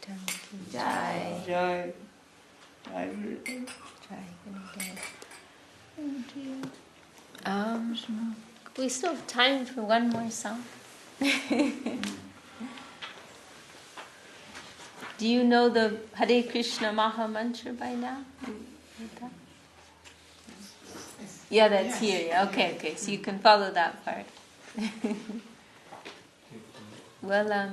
Dham ki Jai. Jai. Jai Gurudev. Jai Gurudev. We still have time for one more song. Do you know the Hare Krishna Maha Mantra by now? Yeah, that's here. Yeah. Okay. So you can follow that part. Well,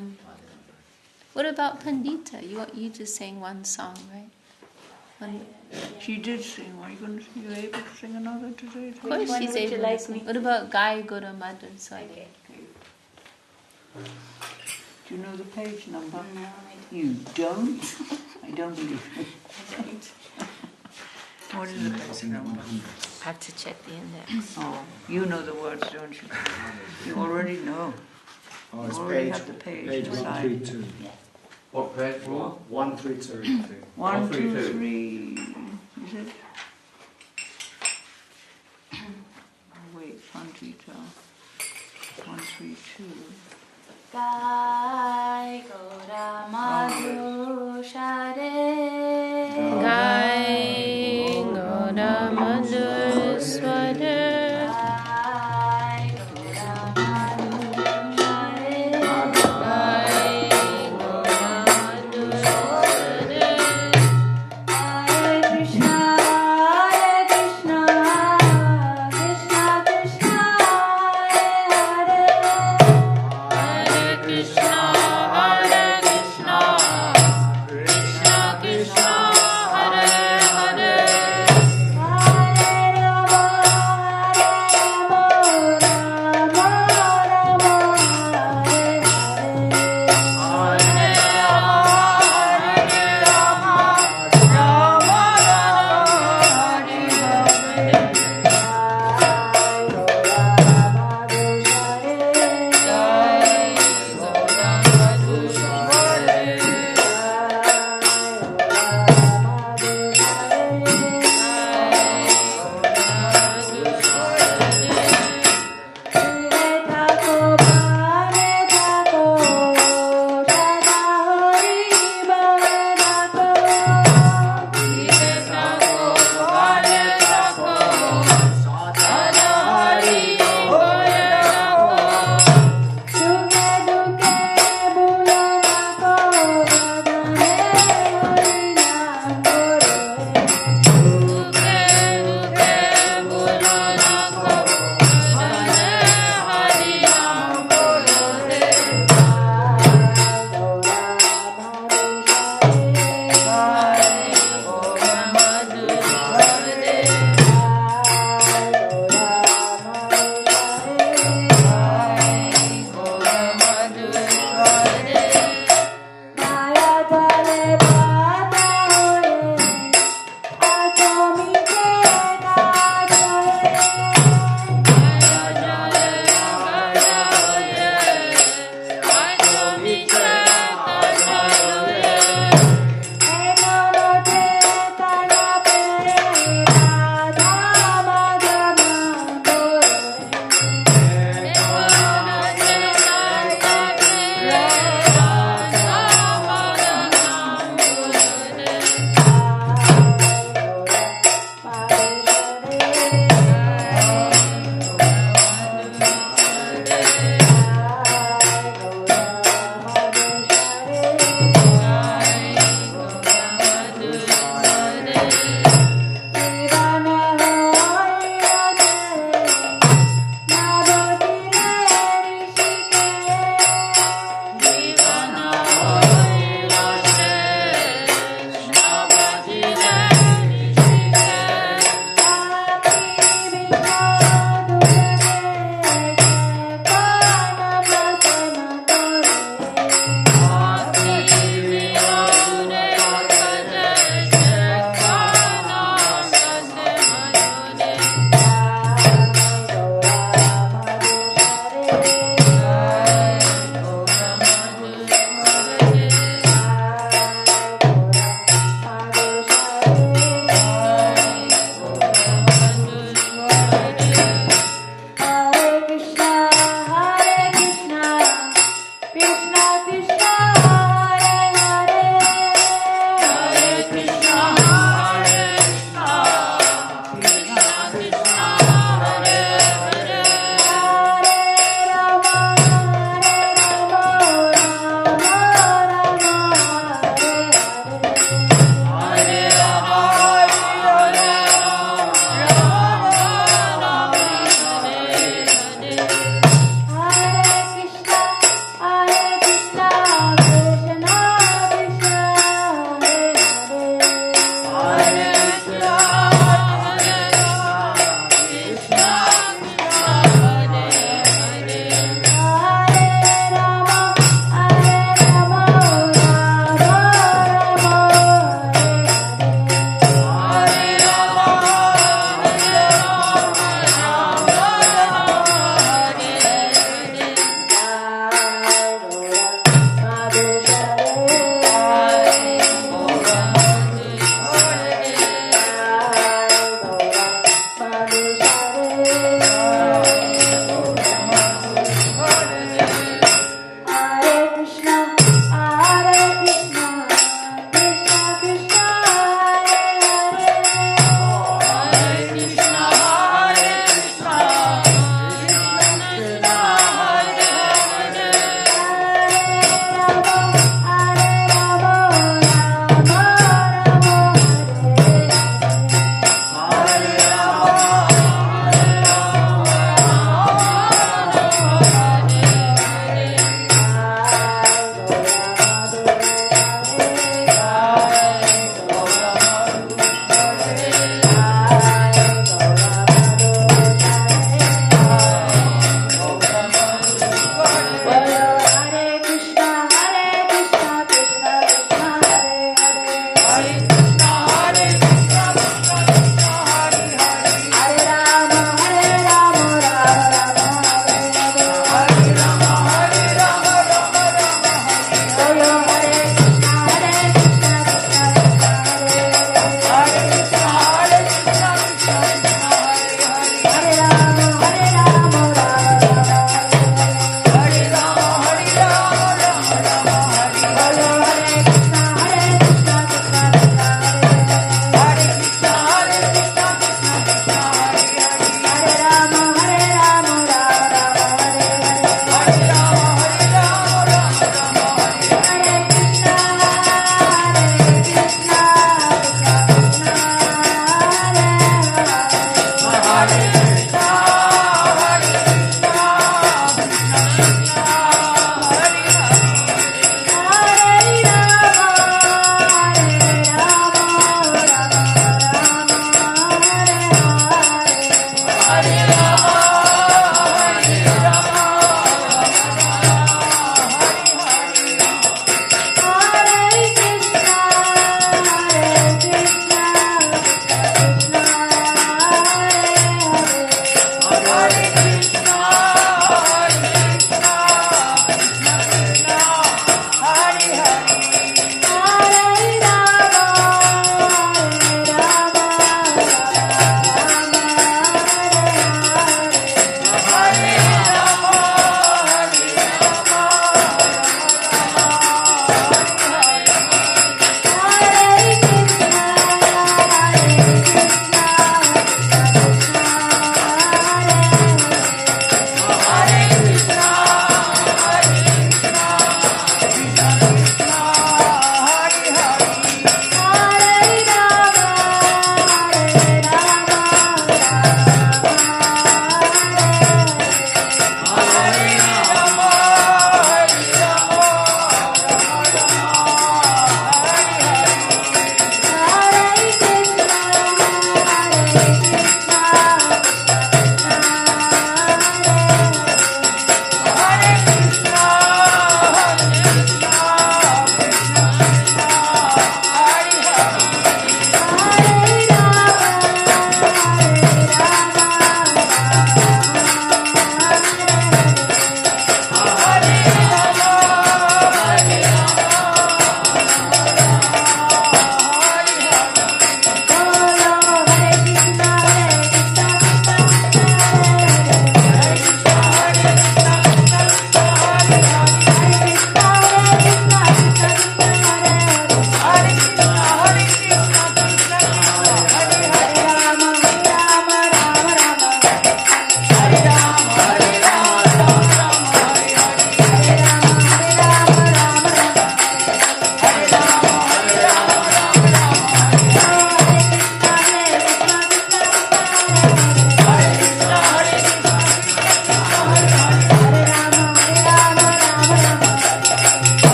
what about Pandita? You just sang one song, right? She did sing. Are you going to? You able to sing another today? Of course, she's able to sing. What about Gai Guru Madhur Swade? Do you know the page number? No, You don't? I don't believe it. I don't. What is the page number? I have to check the index. Oh, you know the words, don't you? You already know. Oh, You it's already page, have the page page inside. 132. What page? 132. 1, 2, 132. 3. Is it? Oh, wait, Pandita. 1, 3, 2. Gai Gora Madhu Shade. Gai Guru Madhur Swade. Gai Gora Madhu Shade. Gai Guru Madhur Swade. Hare Krishna, Krishna Krishna, Hare Hare. Hare Krishna, Hare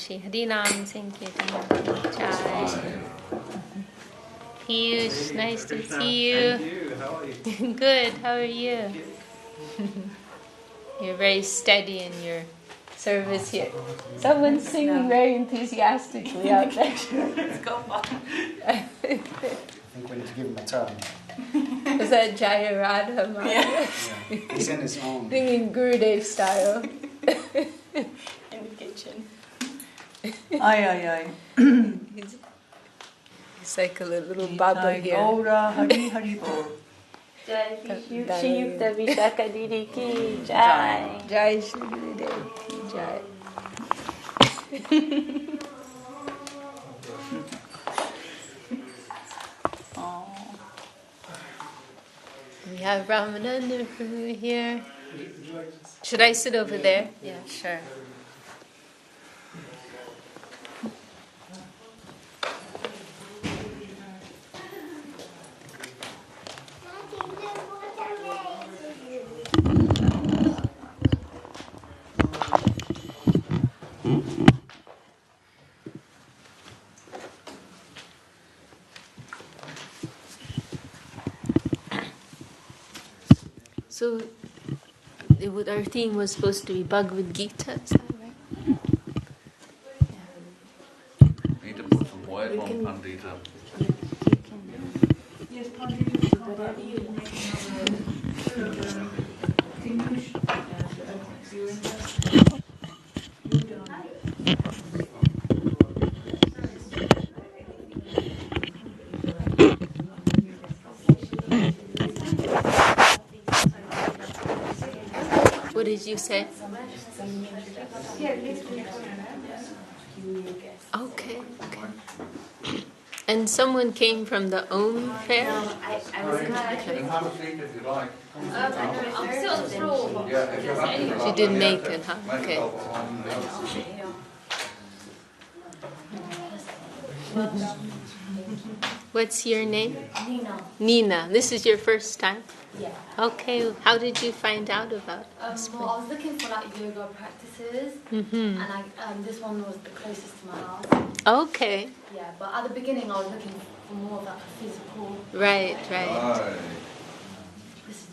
Shri Harinam Sankirtan Jai. Piyush, nice to see you. Thank you. How are you? Good, how are you? You're very steady in your service here. Someone's singing very enthusiastically out there. Let's go for I think we need to give him a turn. Was that Jaya Radha Maya? Yeah. Yeah. He's in his own. Singing Gurudev style. in the kitchen. Aye. It's like a little baba here. Gaura Hari Hari Bol. Jai Shri Yukta Vishaka Didi Ki Jai. Jai Shri Gurudev Ki Jai. We have Ramananda Prabhu here. Should I sit over there? Yeah, sure. So, our theme was supposed to be Bhagavad Gita, is that right? Need to put some work on Pandita. Yes, Pandita. What did you say? Okay. And someone came from the Om fair? You can have a seat if you like. I'm still on the floor. Yeah, if you're happy with She that, didn't yeah, make it, huh? make Okay. yourself at home, yeah. What's your name? Nina. Nina. This is your first time? Yeah. Okay. How did you find out about this Well, I was looking for like yoga practices, Mm-hmm. and this one was the closest to my house. Okay. Yeah, but at the beginning I was looking for more of like a physical. Right. Aye. This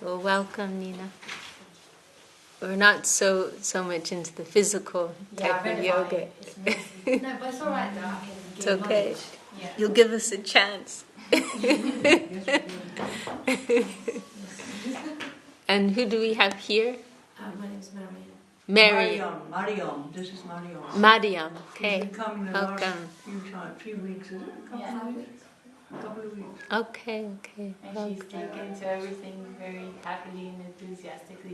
Well, welcome, Nina. We're not so much into the physical type of yoga. It's messy. No, but it's alright though. I can It's give okay. knowledge. Yeah. You'll give us a chance. And who do we have here? My name's Mary. Mary. Mariam. This is Mariam. Mariam. She's Okay. been coming the last Welcome. few times, 3 weeks, is it? Yeah. A couple of weeks. Okay. And she's taken to everything very happily and enthusiastically.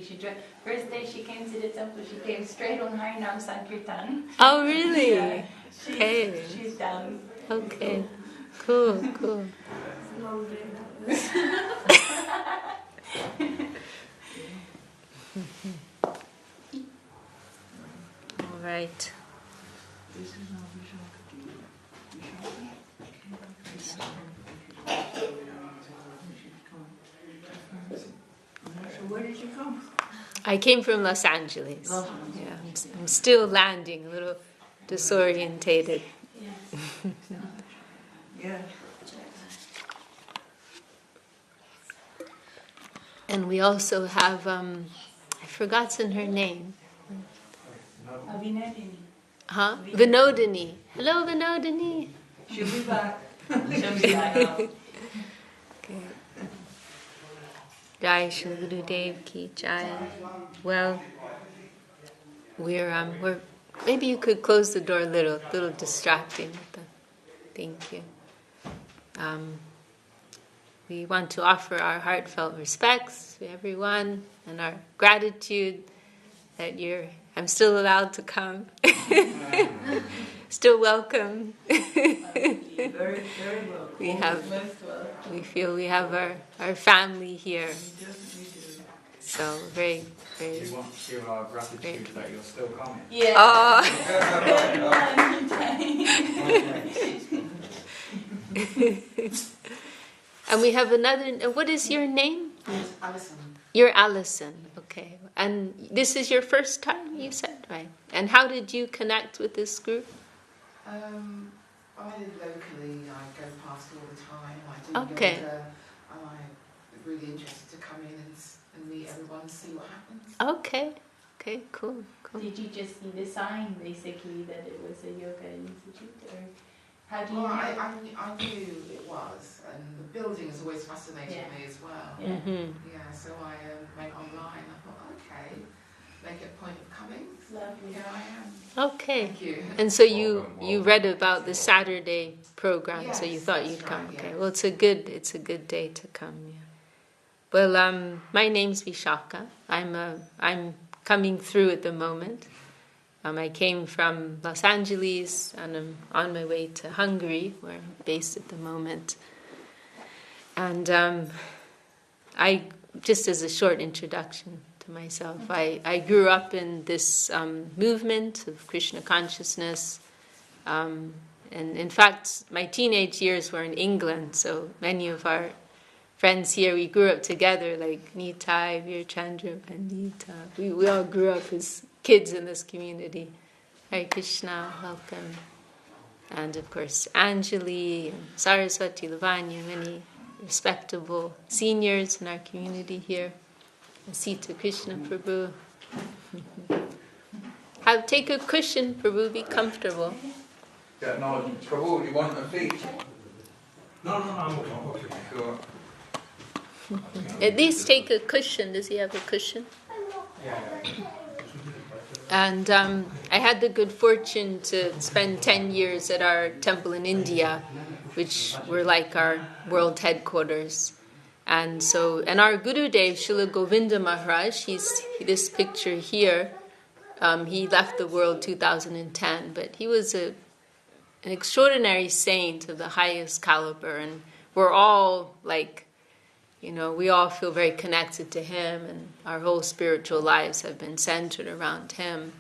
First day she came to the temple, she came straight on Harinam Sankirtan. Oh, really? Yeah. Okay. She's down. Okay. Cool. All right. This is now Vishaka. So where did you come? I came from Los Angeles. Los Yeah, I'm still landing, a little disorientated. Yeah. And we also have, I've forgotten her name. Avinadini. Huh? Vinodini. Hello, Vinodini. She'll be back. She'll be back. Okay. Jai Shri Gurudev Ki Jai. Well, we're maybe you could close the door a little distracting. Thank you. We want to offer our heartfelt respects to everyone and our gratitude that I'm still allowed to come. Still welcome. Very, very well. We feel we have our family here. Definitely do. So very, very. We want to give our gratitude that you're still coming. Yeah. Oh. And we have another. What is your name? Alison. You're Allison, okay. And this is your first time, you said, right? And how did you connect with this group? I live locally, I go past all the time, I do Okay. yoga, and I'm really interested to come in and meet everyone and see what happens. Okay, okay, cool. Did you just see the sign, basically, that it was a yoga institute, or how do you Well, know? I knew it was, and the building has always fascinated me as well. Yeah. Mm-hmm. Yeah, so I went online, I thought, okay, make it a point of coming, Lovely. here I am. Okay. Thank you. And so you read about the Saturday program, so you Yes, thought that's you'd come. right, Okay. yes. Well, it's a good day to come. Yeah. Well, my name's Vishaka. I'm coming through at the moment. I came from Los Angeles, and I'm on my way to Hungary, where I'm based at the moment. And I, just as a short introduction to myself, I grew up in this movement of Krishna consciousness. And in fact, my teenage years were in England, so many of our friends here, we grew up together, like Nitai, Veerchandra, and Nita. We all grew up as kids in this community. Hare Krishna, welcome. And of course, Anjali and Saraswati, Lavanya, many respectable seniors in our community here. Sita Krishna Prabhu. Take a cushion, Prabhu, be comfortable. Yeah, no, Prabhu, you want a seat? No, I'm okay. Sure. At least take a cushion. Does he have a cushion? And I had the good fortune to spend 10 years at our temple in India, which were like our world headquarters. And our Gurudev, Srila Govinda Maharaj, he's this picture here. He left the world 2010, but he was an extraordinary saint of the highest caliber, and we're all like, we all feel very connected to him, and our whole spiritual lives have been centered around him.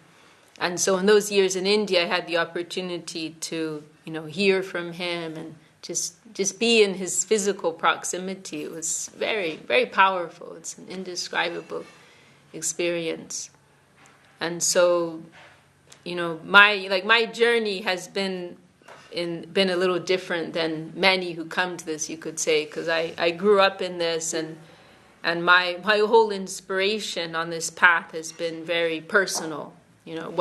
And so in those years in India, I had the opportunity to, hear from him and just be in his physical proximity. It was very, very powerful. It's an indescribable experience. And so, my journey has been a little different than many who come to this, you could say, because I grew up in this, and my whole inspiration on this path has been very personal. It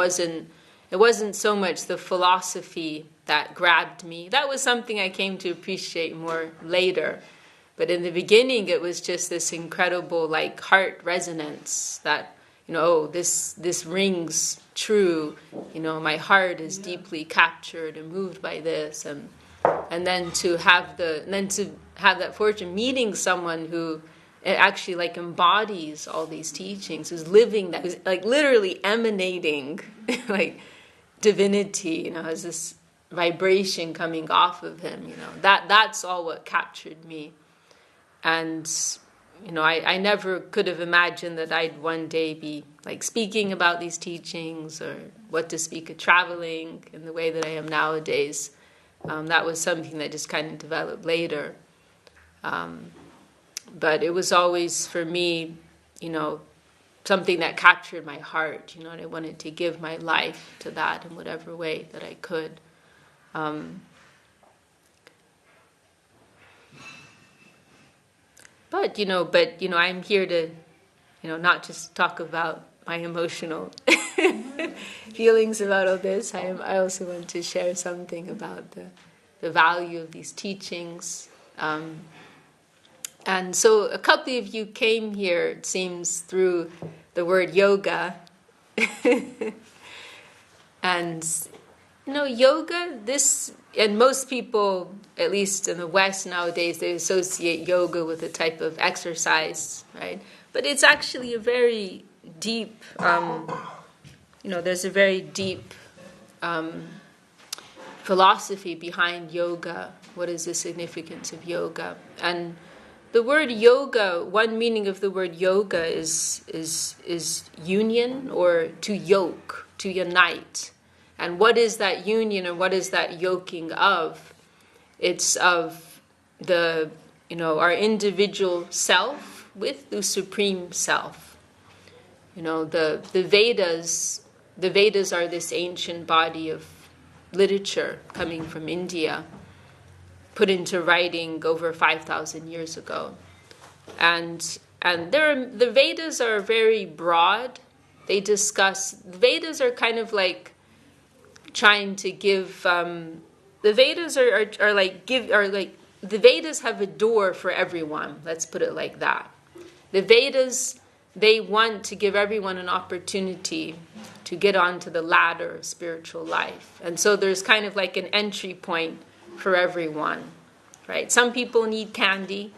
wasn't so much the philosophy that grabbed me. That was something I came to appreciate more later. But in the beginning, it was just this incredible heart resonance that, this rings true. My heart is deeply captured and moved by this, and then to have that fortune meeting someone who actually embodies all these teachings, who's living that, who's literally emanating divinity. Has this vibration coming off of him. That's all what captured me, and. I never could have imagined that I'd one day be speaking about these teachings, or what to speak at traveling in the way that I am nowadays. That was something that just kind of developed later. But it was always, for me, something that captured my heart, and I wanted to give my life to that in whatever way that I could. But I'm here to, not just talk about my emotional feelings about all this. I also want to share something about the value of these teachings. And so a couple of you came here, it seems, through the word yoga. And, yoga, and most people, at least in the West nowadays, they associate yoga with a type of exercise, right? But it's actually a very deep, there's a very deep philosophy behind yoga. What is the significance of yoga? And the word yoga, one meaning of the word yoga is union, or to yoke, to unite. And what is that union, and what is that yoking of? It's of our individual self with the Supreme Self. You know, the Vedas are this ancient body of literature coming from India, put into writing over 5,000 years ago. And the Vedas are very broad. The Vedas are kind of like trying to give, the Vedas the Vedas have a door for everyone, let's put it like that. The Vedas, they want to give everyone an opportunity to get onto the ladder of spiritual life. And so there's kind of like an entry point for everyone, right? Some people need candy,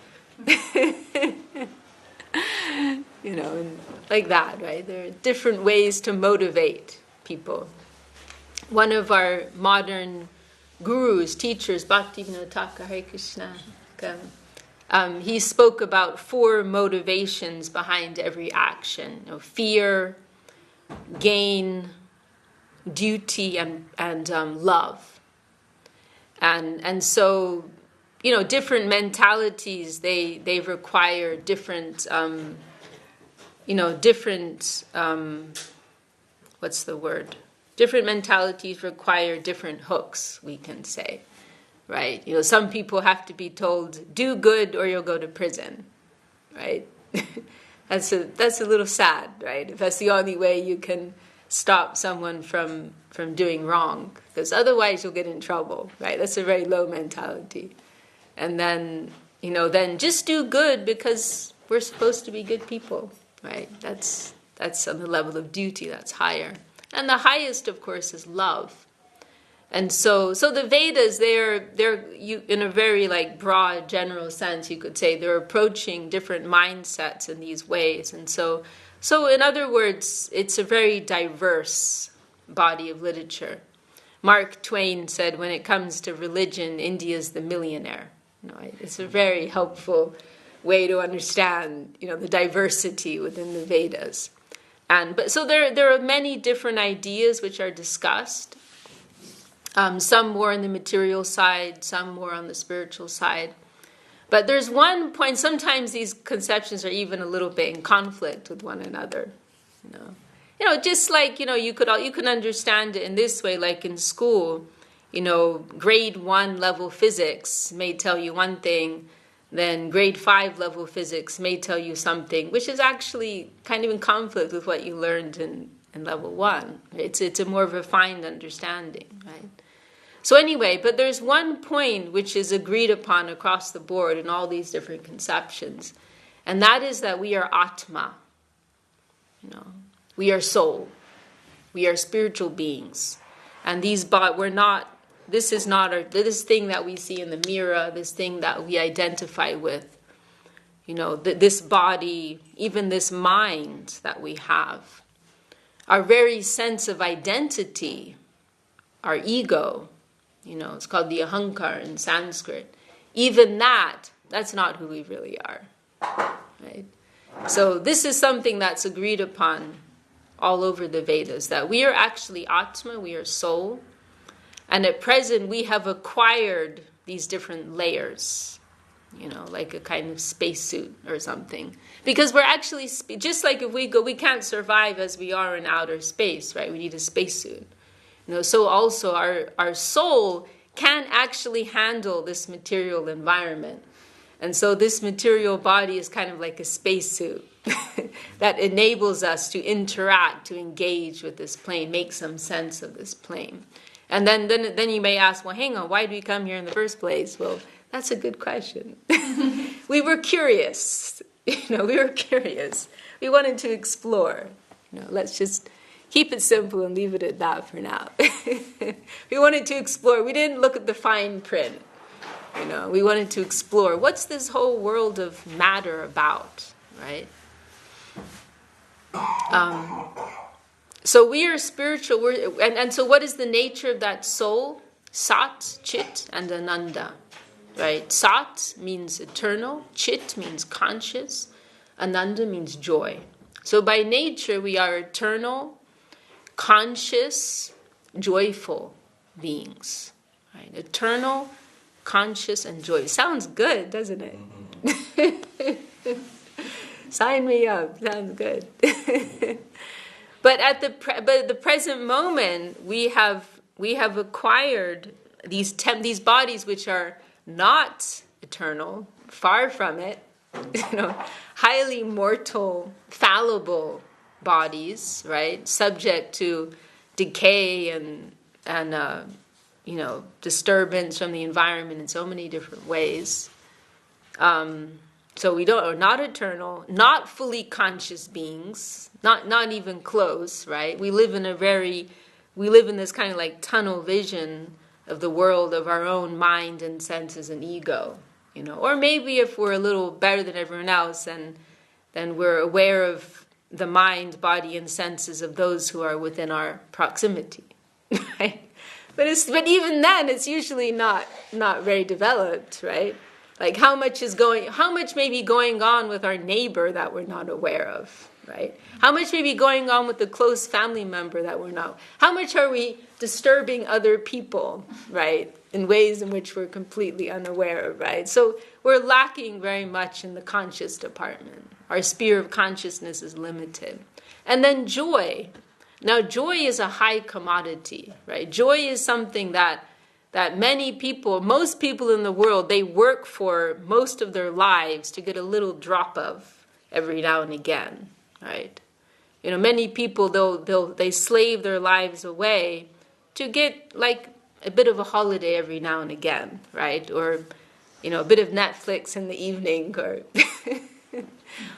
you know, and like that, right? There are different ways to motivate people. One of our modern gurus, teachers, Bhaktivinoda Thakur, Hare Krishna, he spoke about 4 motivations behind every action: you know, fear, gain, duty, and love. And so, you know, different mentalities, they require different, what's the word? Different mentalities require different hooks, we can say, right? You know, some people have to be told, do good or you'll go to prison, right? That's a little sad, right? If that's the only way you can stop someone from doing wrong, because otherwise you'll get in trouble, right? That's a very low mentality. And then, you know, then just do good because we're supposed to be good people, right? That's on the level of duty, that's higher. And the highest, of course, is love. And so the Vedas, they're in a very like broad, general sense, you could say, they're approaching different mindsets in these ways. And so in other words, it's a very diverse body of literature. Mark Twain said, when it comes to religion, India's the millionaire. You know, it's a very helpful way to understand, you know, the diversity within the Vedas. But there are many different ideas which are discussed. Some more on the material side, some more on the spiritual side. But there's one point, sometimes these conceptions are even a little bit in conflict with one another. You know, just like, you know, you can understand it in this way, like in school, you know, grade 1 level physics may tell you one thing, then grade 5 level physics may tell you something, which is actually kind of in conflict with what you learned in level 1. It's a more refined understanding, right? So anyway, but there's one point which is agreed upon across the board in all these different conceptions, and that is that we are Atma. You know, we are soul. We are spiritual beings, and this is not this thing that we see in the mirror, this thing that we identify with. You know, this body, even this mind that we have, our very sense of identity, our ego, you know, it's called the ahankar in Sanskrit. Even that's not who we really are, right? So this is something that's agreed upon all over the Vedas, that we are actually Atma, we are soul. And at present, we have acquired these different layers, you know, like a kind of spacesuit or something. Because we're actually, just like if we can't survive as we are in outer space, right? We need a spacesuit. You know, so also our soul can actually handle this material environment. And so this material body is kind of like a spacesuit that enables us to interact, to engage with this plane, make some sense of this plane. And then you may ask, well, hang on, why did we come here in the first place? Well, that's a good question. We were curious. You know, we were curious. We wanted to explore. You know, let's just keep it simple and leave it at that for now. We wanted to explore. We didn't look at the fine print. You know, we wanted to explore. What's this whole world of matter about, right? So we are spiritual, and so what is the nature of that soul? Sat, Chit, and Ananda, right? Sat means eternal, Chit means conscious, Ananda means joy. So by nature we are eternal, conscious, joyful beings, right? Eternal, conscious, and joyful. Sounds good, doesn't it? Sign me up. Sounds good. But at the present moment, we have acquired these bodies which are not eternal, far from it. Highly mortal, fallible bodies, right? Subject to decay and disturbance from the environment in so many different ways. So are not eternal, not fully conscious beings, not even close, right? We live in this kind of like tunnel vision of the world of our own mind and senses and ego, Or maybe if we're a little better than everyone else, then we're aware of the mind, body, and senses of those who are within our proximity, right? But even then, it's usually not very developed, right? Like how much may be going on with our neighbor that we're not aware of, right? How much may be going on with the close family member that we're not? How much are we disturbing other people, right? In ways in which we're completely unaware of, right? So we're lacking very much in the conscious department. Our sphere of consciousness is limited. And then joy. Now, joy is a high commodity, right? Joy is something that most people in the world, they work for most of their lives to get a little drop of every now and again, right? Many people, they slave their lives away to get like a bit of a holiday every now and again, right? Or, a bit of Netflix in the evening, or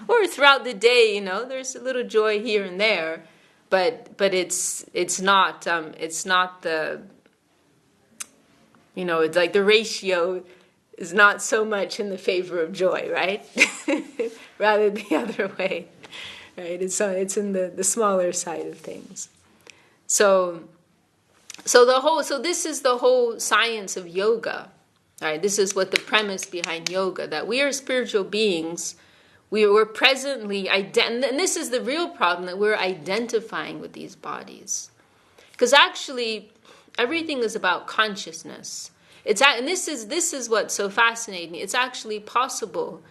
or throughout the day, there's a little joy here and there, but it's not the, it's like the ratio is not so much in the favor of joy, right? Rather the other way, right? It's in the smaller side of things. So this is the whole science of yoga, right? This is what the premise behind yoga, that we are spiritual beings. We're presently, and this is the real problem, that we're identifying with these bodies. Because actually, everything is about consciousness. And this is what's so fascinating. It's actually possible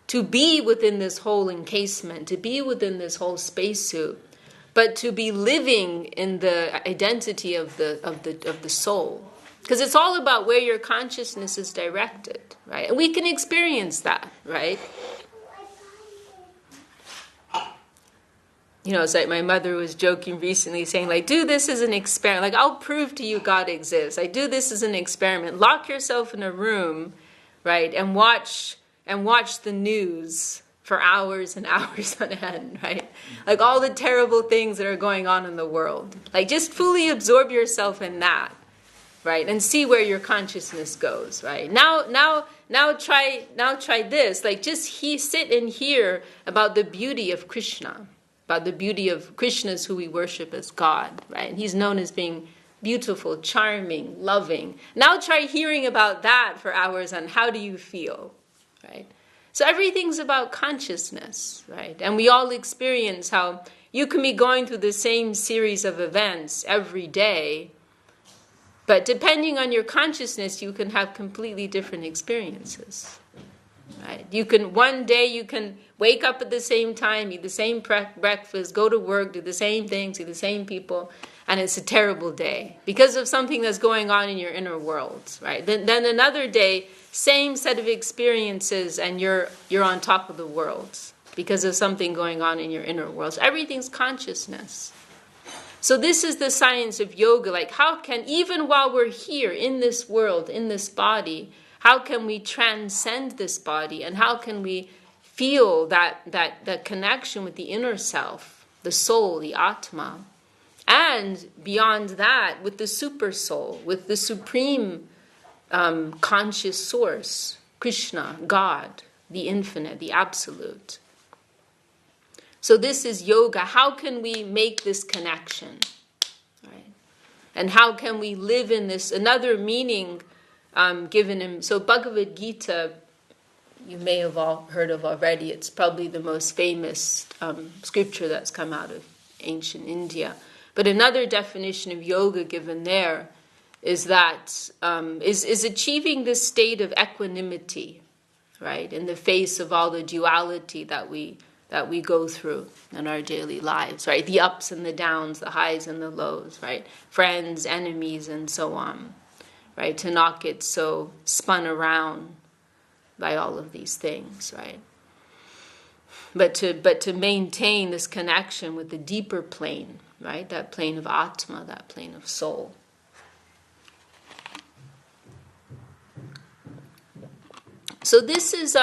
to be within this whole encasement, to be within this whole spacesuit, but to be living in the identity of the soul. Because it's all about where your consciousness is directed, right? And we can experience that, right? It's like my mother was joking recently, saying, like, do this as an experiment. Like, I'll prove to you God exists. I do this as an experiment. Lock yourself in a room, right, and watch the news for hours and hours on end, right? Like all the terrible things that are going on in the world. Like, just fully absorb yourself in that, right, and see where your consciousness goes, right? Now try this. Like, just sit and hear about the beauty of Krishna. About the beauty of Krishna, who we worship as God, right? And he's known as being beautiful, charming, loving. Now try hearing about that for hours on how do you feel, right? So everything's about consciousness, right? And we all experience how you can be going through the same series of events every day, but depending on your consciousness, you can have completely different experiences. Right? One day you can wake up at the same time, eat the same breakfast, go to work, do the same things, see the same people, and it's a terrible day because of something that's going on in your inner world, right? Then another day, same set of experiences, and you're on top of the world because of something going on in your inner world. So everything's consciousness. So this is the science of yoga. Like, how can, even while we're here in this world, in this body, how can we transcend this body, and how can we feel that connection with the inner self, the soul, the Atma, and beyond that, with the super soul, with the supreme conscious source, Krishna, God, the infinite, the absolute. So this is yoga. How can we make this connection, right? And how can we live in this? Another meaning given him. So Bhagavad Gita, you may have all heard of already. It's probably the most famous scripture that's come out of ancient India. But another definition of yoga given there is that is achieving this state of equanimity, right, in the face of all the duality that we that we go through in our daily lives, right? The ups and the downs, the highs and the lows, right? Friends, enemies, and so on, right? To not get so spun around by all of these things, right? But to maintain this connection with the deeper plane, right? That plane of Atma, that plane of soul. So this is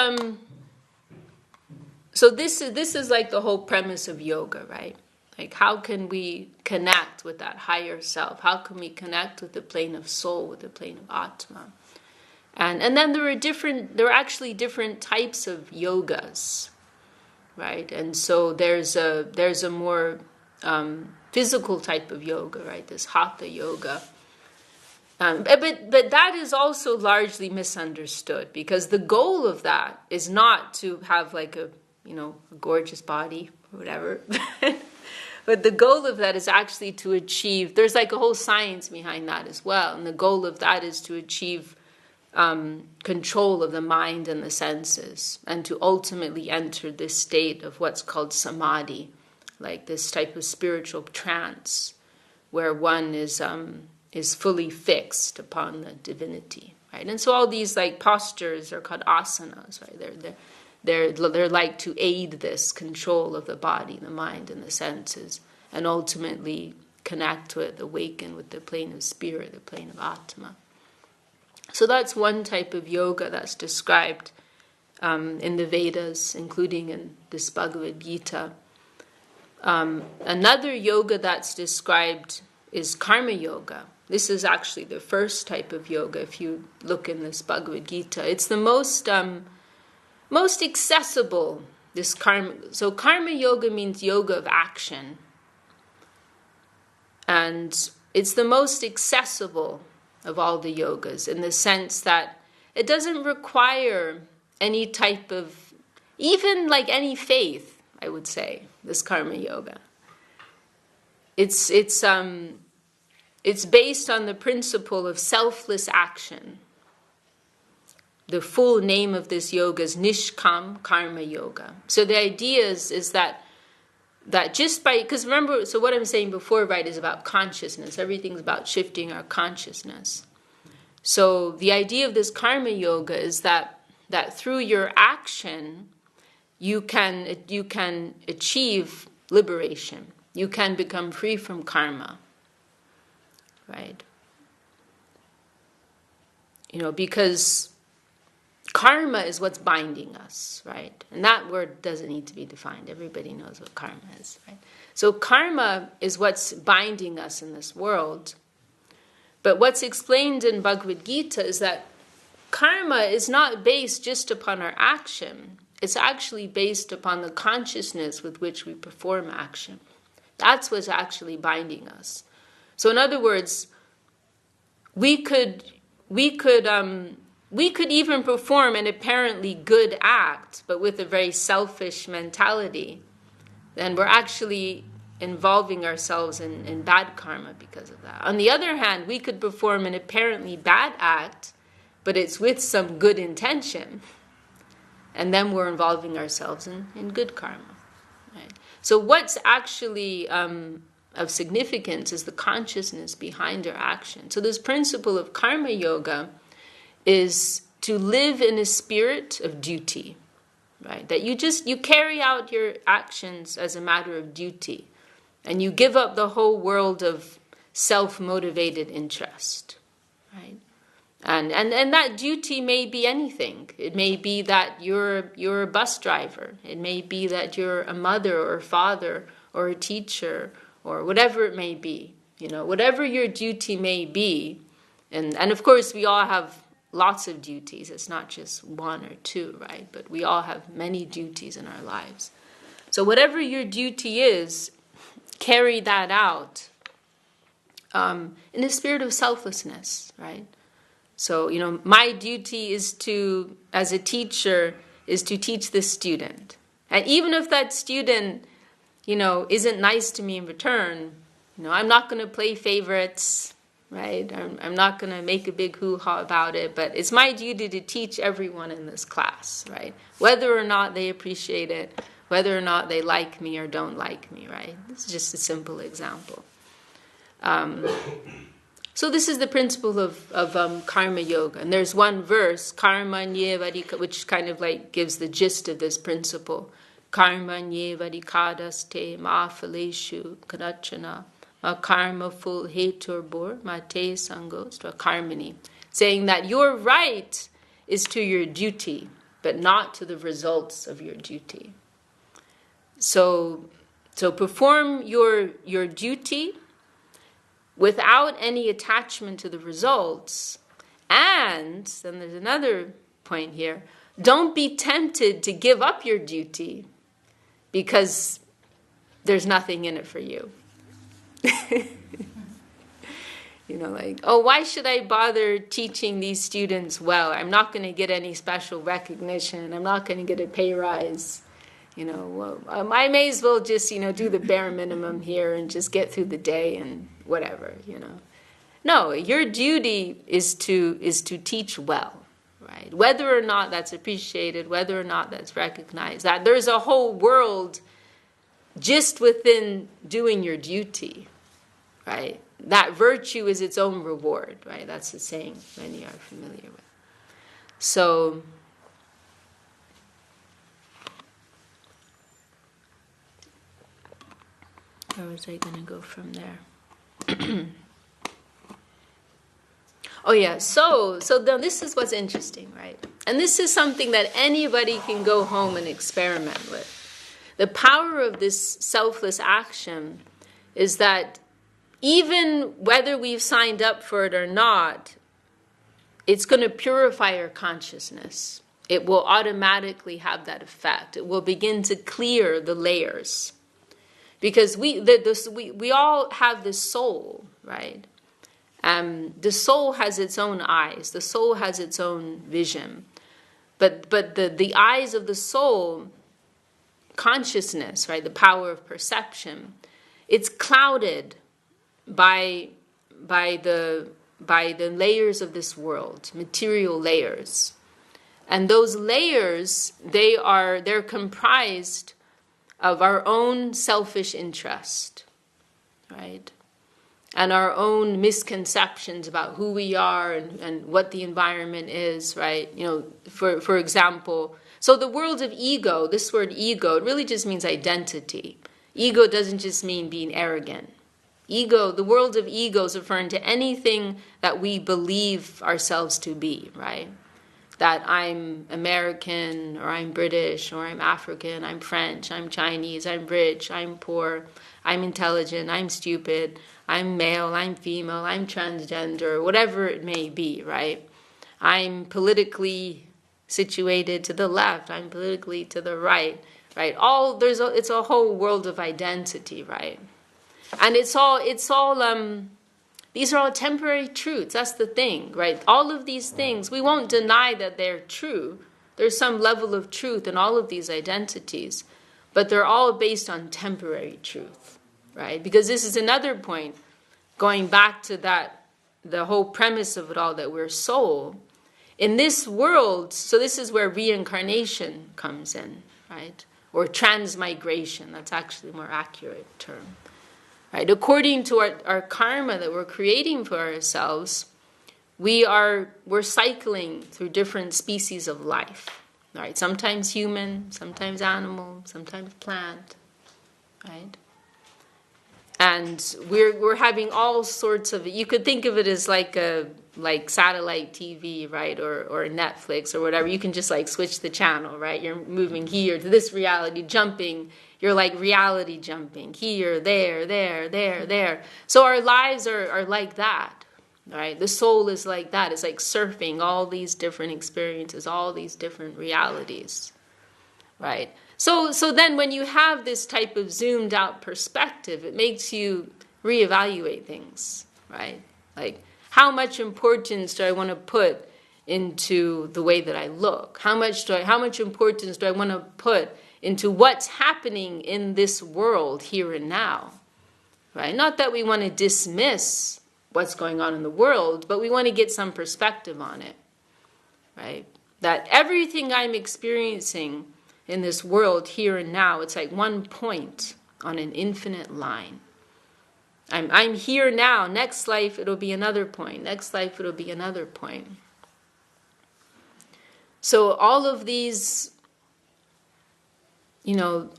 this is like the whole premise of yoga, right? Like, how can we connect with that higher self? How can we connect with the plane of soul, with the plane of Atma? And then there are actually different types of yogas, right? And so there's a more physical type of yoga, right? This hatha yoga. But that is also largely misunderstood, because the goal of that is not to have like a gorgeous body or whatever. But the goal of that is actually to achieve, there's like a whole science behind that as well. And the goal of that is to achieve control of the mind and the senses, and to ultimately enter this state of what's called samadhi, like this type of spiritual trance where one is fully fixed upon the divinity, right? And so all these like postures are called asanas, right? They're like to aid this control of the body, the mind, and the senses, and ultimately connect with, awaken with the plane of spirit, the plane of Atma. So that's one type of yoga that's described in the Vedas, including in this Bhagavad Gita. Another yoga that's described is karma yoga. This is actually the first type of yoga if you look in this Bhagavad Gita. It's the most accessible, this karma. So karma yoga means yoga of action. And it's the most accessible of all the yogas, in the sense that it doesn't require any type of, even like any faith, I would say, this karma yoga. It's based on the principle of selfless action. The full name of this yoga is Nishkam Karma Yoga. So the idea is that just by, because remember, so what I'm saying before, right, is about consciousness. Everything's about shifting our consciousness. So the idea of this karma yoga is that through your action, you can achieve liberation. You can become free from karma, right? Because karma is what's binding us, right? And that word doesn't need to be defined. Everybody knows what karma is, right? So karma is what's binding us in this world. But what's explained in Bhagavad Gita is that karma is not based just upon our action. It's actually based upon the consciousness with which we perform action. That's what's actually binding us. So in other words, we could even perform an apparently good act, but with a very selfish mentality, then we're actually involving ourselves in bad karma because of that. On the other hand, we could perform an apparently bad act, but it's with some good intention, and then we're involving ourselves in good karma. Right? So what's actually of significance is the consciousness behind our action. So this principle of karma yoga is to live in a spirit of duty, right? That you carry out your actions as a matter of duty, and you give up the whole world of self-motivated interest, right? And that duty may be anything. It may be that you're a bus driver. It may be that you're a mother or a father or a teacher or whatever it may be. Whatever your duty may be, and of course we all have lots of duties. It's not just one or two, right? But we all have many duties in our lives. So whatever your duty is, carry that out in a spirit of selflessness, right? So, my duty is to, as a teacher, is to teach this student. And even if that student, isn't nice to me in return, I'm not going to play favorites, right? I'm not going to make a big hoo-ha about it, but it's my duty to teach everyone in this class, right? Whether or not they appreciate it, whether or not they like me or don't like me, right? This is just a simple example. So this is the principle of karma yoga. And there's one verse, karmanye varika, which kind of like gives the gist of this principle. Karmanye varikadaste ma phaleshu kadachana ma karma full heturbor ma te sangos karmani. Saying that your right is to your duty, but not to the results of your duty. So perform your duty without any attachment to the results. And then there's another point here. Don't be tempted to give up your duty because there's nothing in it for you. You know, like, oh, why should I bother teaching these students well? I'm not going to get any special recognition. I'm not going to get a pay rise. You know, well, I may as well just, do the bare minimum here and just get through the day and whatever, No, your duty is to teach well, right? Whether or not that's appreciated, whether or not that's recognized, that there's a whole world just within doing your duty, right? That virtue is its own reward, right? That's the saying many are familiar with. So, where was I going to go from there? Oh yeah, so now this is what's interesting, right? And this is something that anybody can go home and experiment with. The power of this selfless action is that even whether we've signed up for it or not, it's going to purify our consciousness. It will automatically have that effect. It will begin to clear the layers. Because we all have this soul, right? The soul has its own eyes. The soul has its own vision. But the eyes of the soul, consciousness, right? The power of perception, it's clouded by the layers of this world, material layers. And those layers, they're comprised of our own selfish interest, right? And our own misconceptions about who we are and what the environment is, right? For example, so the world of ego, this word ego, it really just means identity. Ego doesn't just mean being arrogant. Ego, the world of ego is referring to anything that we believe ourselves to be, right? That I'm American, or I'm British, or I'm African, I'm French, I'm Chinese, I'm rich, I'm poor, I'm intelligent, I'm stupid, I'm male, I'm female, I'm transgender, whatever it may be, right? I'm politically situated to the left, I'm politically to the right, right? It's a whole world of identity, right? And these are all temporary truths. That's the thing, right? All of these things, we won't deny that they're true. There's some level of truth in all of these identities, but they're all based on temporary truth, right? Because this is another point, going back to the whole premise of it all, that we're soul. In this world, so this is where reincarnation comes in, right? Or transmigration, that's actually a more accurate term. Right? According to our karma that we're creating for ourselves, we're cycling through different species of life. Right? Sometimes human, sometimes animal, sometimes plant. Right? And we're having all sorts of, you could think of it as like satellite TV, right? Or Netflix or whatever. You can just like switch the channel, right? You're moving here to this reality, jumping. You're like reality jumping here, there, there, there, there. So our lives are like that, right? The soul is like that. It's like surfing all these different experiences, all these different realities, right? So then when you have this type of zoomed out perspective, it makes you reevaluate things, right? Like, how much importance do I want to put into the way that I look? How much importance do I want to put into what's happening in this world here and now, right? Not that we want to dismiss what's going on in the world, but we want to get some perspective on it, right? That everything I'm experiencing in this world here and now. It's like one point on an infinite line. I'm here now. Next life, it'll be another point. Next life, it'll be another point. So all of these,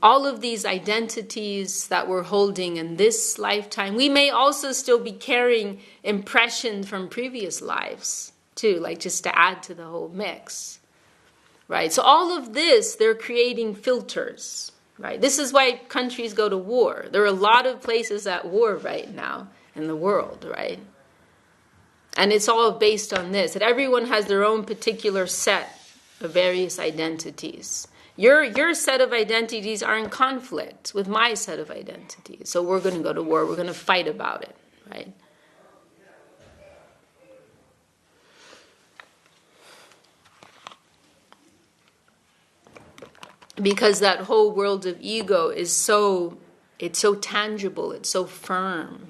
all of these identities that we're holding in this lifetime, we may also still be carrying impressions from previous lives too, like just to add to the whole mix, right? So all of this, they're creating filters, right? This is why countries go to war. There are a lot of places at war right now in the world, right? And it's all based on this, that everyone has their own particular set of various identities. Your set of identities are in conflict with my set of identities. So we're going to go to war. We're going to fight about it, right? Because that whole world of ego is so tangible, it's so firm,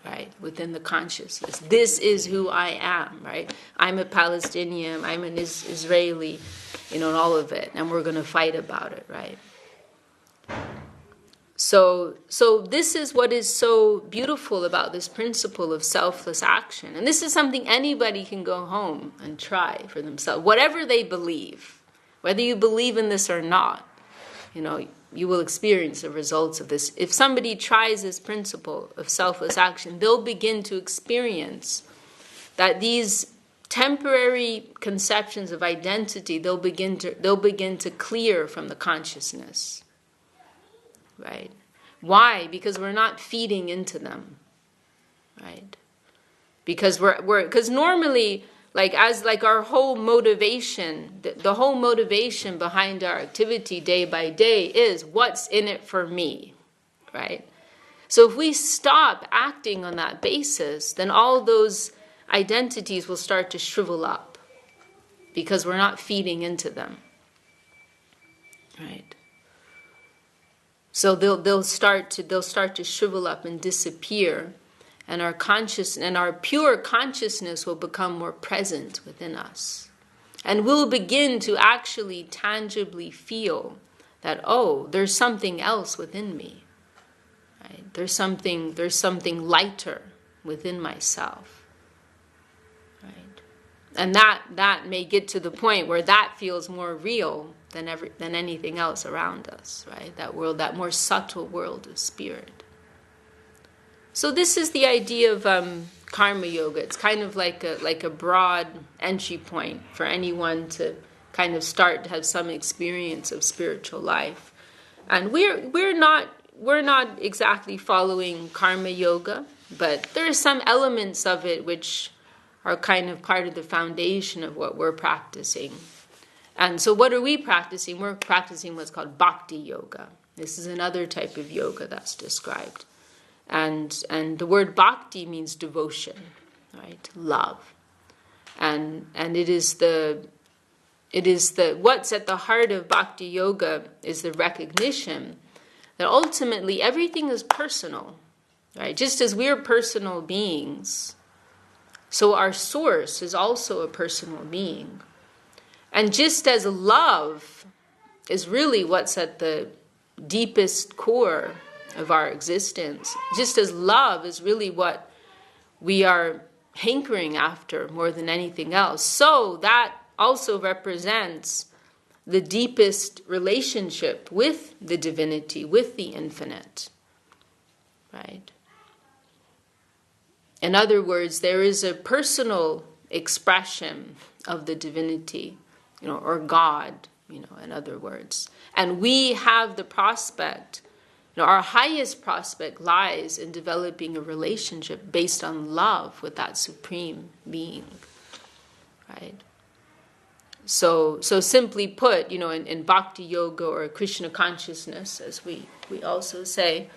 right, within the consciousness. This is who I am, right? I'm a Palestinian, I'm an Israeli, and all of it, and we're going to fight about it, right? So this is what is so beautiful about this principle of selfless action. And this is something anybody can go home and try for themselves, whatever they believe. Whether you believe in this or not, you will experience the results of this. If somebody tries this principle of selfless action, they'll begin to experience that these temporary conceptions of identity, they'll begin to clear from the consciousness. Right? Why? Because we're not feeding into them. Right? Because because normally, our whole motivation, the whole motivation behind our activity day by day is what's in it for me, right? So if we stop acting on that basis, then all those identities will start to shrivel up because we're not feeding into them, right? So they'll start to shrivel up and disappear. And our pure consciousness will become more present within us. And we'll begin to actually tangibly feel that, there's something else within me. Right? There's something lighter within myself. Right? And that may get to the point where that feels more real than anything else around us, right? That world, that more subtle world of spirit. So this is the idea of karma yoga. It's kind of like a broad entry point for anyone to kind of start to have some experience of spiritual life. And we're not exactly following karma yoga, but there are some elements of it which are kind of part of the foundation of what we're practicing. And so what are we practicing? We're practicing what's called bhakti yoga. This is another type of yoga that's described. And the word bhakti means devotion, right? Love. And it is what's at the heart of bhakti yoga is the recognition that ultimately everything is personal, right? Just as we're personal beings, so our source is also a personal being. And just as love is really what's at the deepest core of our existence, just as love is really what we are hankering after more than anything else, so that also represents the deepest relationship with the divinity, with the infinite, right? In other words, there is a personal expression of the divinity, or God, in other words. And we have the prospect, our highest prospect lies in developing a relationship based on love with that supreme being, right? So simply put, in bhakti yoga or Krishna consciousness, as we also say,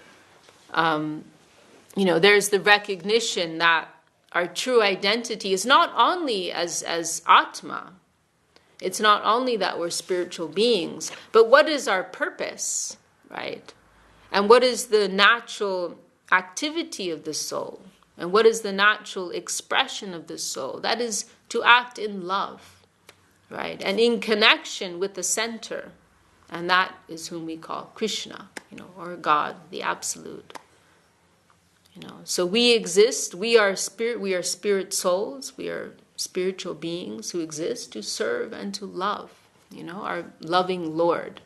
there's the recognition that our true identity is not only as Atma, it's not only that we're spiritual beings, but what is our purpose, right? And what is the natural activity of the soul? And what is the natural expression of the soul? That is to act in love, right? And in connection with the center And that is whom we call Krishna, or God, the Absolute. So we exist, we are spirit souls, we are spiritual beings who exist to serve and to love, our loving Lord.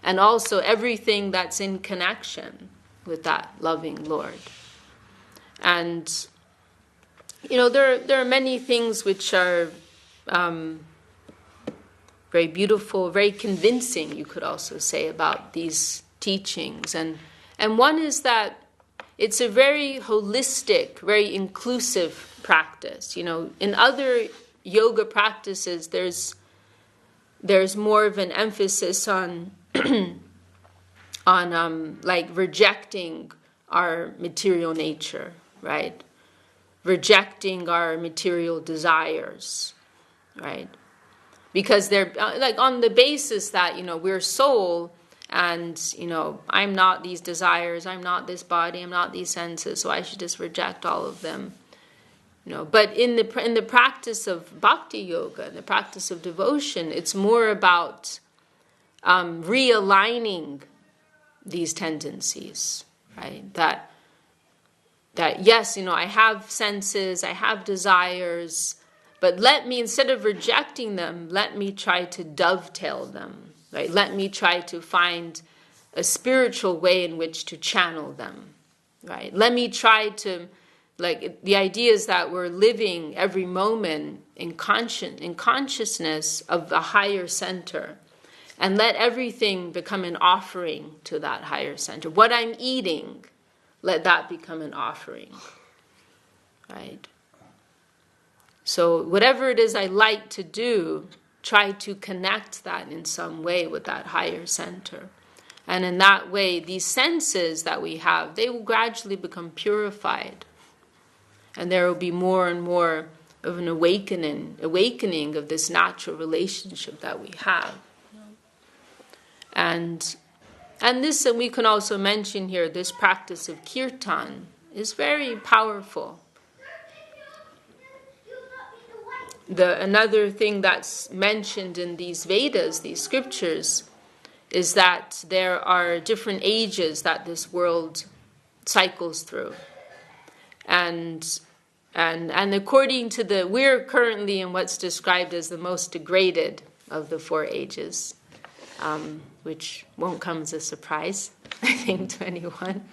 And also everything that's in connection with that loving Lord. And, there are many things which are very beautiful, very convincing, you could also say, about these teachings. And one is that it's a very holistic, very inclusive practice. In other yoga practices, there's more of an emphasis on like rejecting our material nature, right? Rejecting our material desires, right? Because they're like on the basis that, we're soul, and, I'm not these desires, I'm not this body, I'm not these senses, so I should just reject all of them. But in the practice of bhakti yoga, in the practice of devotion, it's more about realigning these tendencies, right? That yes, I have senses, I have desires, but let me, instead of rejecting them, let me try to dovetail them, right? Let me try to find a spiritual way in which to channel them, right? Let me try to, the idea is that we're living every moment in consciousness of a higher center, and let everything become an offering to that higher center. What I'm eating, let that become an offering, right? So whatever it is I like to do, try to connect that in some way with that higher center. And in that way, these senses that we have, they will gradually become purified. And there will be more and more of an awakening of this natural relationship that we have. And this, and we can also mention here, this practice of kirtan is very powerful. Another thing that's mentioned in these Vedas, these scriptures, is that there are different ages that this world cycles through. And according to we're currently in what's described as the most degraded of the 4 ages, which won't come as a surprise, I think, to anyone.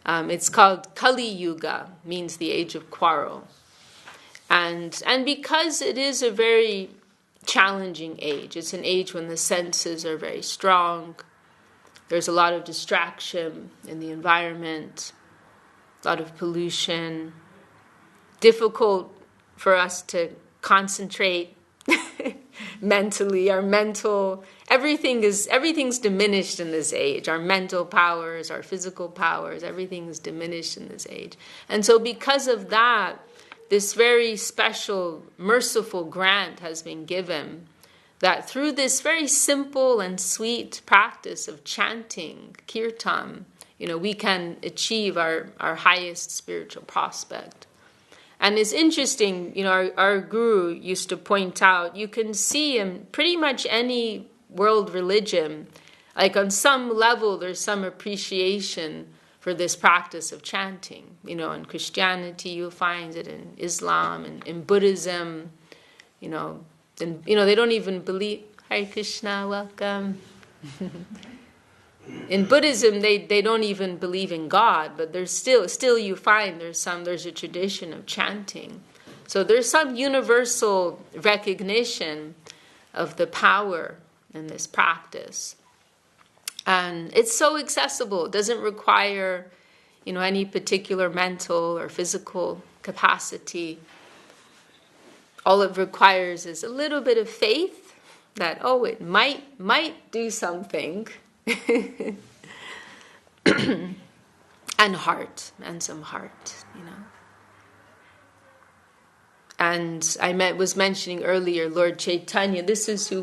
It's called Kali Yuga, means the age of quarrel. And because it is a very challenging age, it's an age when the senses are very strong, there's a lot of distraction in the environment, a lot of pollution, difficult for us to concentrate mentally, everything's diminished in this age. Our mental powers, our physical powers, everything is diminished in this age. And so because of that, this very special, merciful grant has been given that through this very simple and sweet practice of chanting, kirtan, we can achieve our highest spiritual prospect. And it's interesting, our guru used to point out, you can see in pretty much any world religion, like on some level there's some appreciation for this practice of chanting. In Christianity you'll find it, in Islam, and in Buddhism, they don't even believe, Hare Krishna, welcome. In Buddhism, they don't even believe in God, but there's still you find there's a tradition of chanting. So there's some universal recognition of the power in this practice. And it's so accessible. It doesn't require, any particular mental or physical capacity. All it requires is a little bit of faith that, it might do something. And heart, and some heart, And I was mentioning earlier Lord Chaitanya. This is who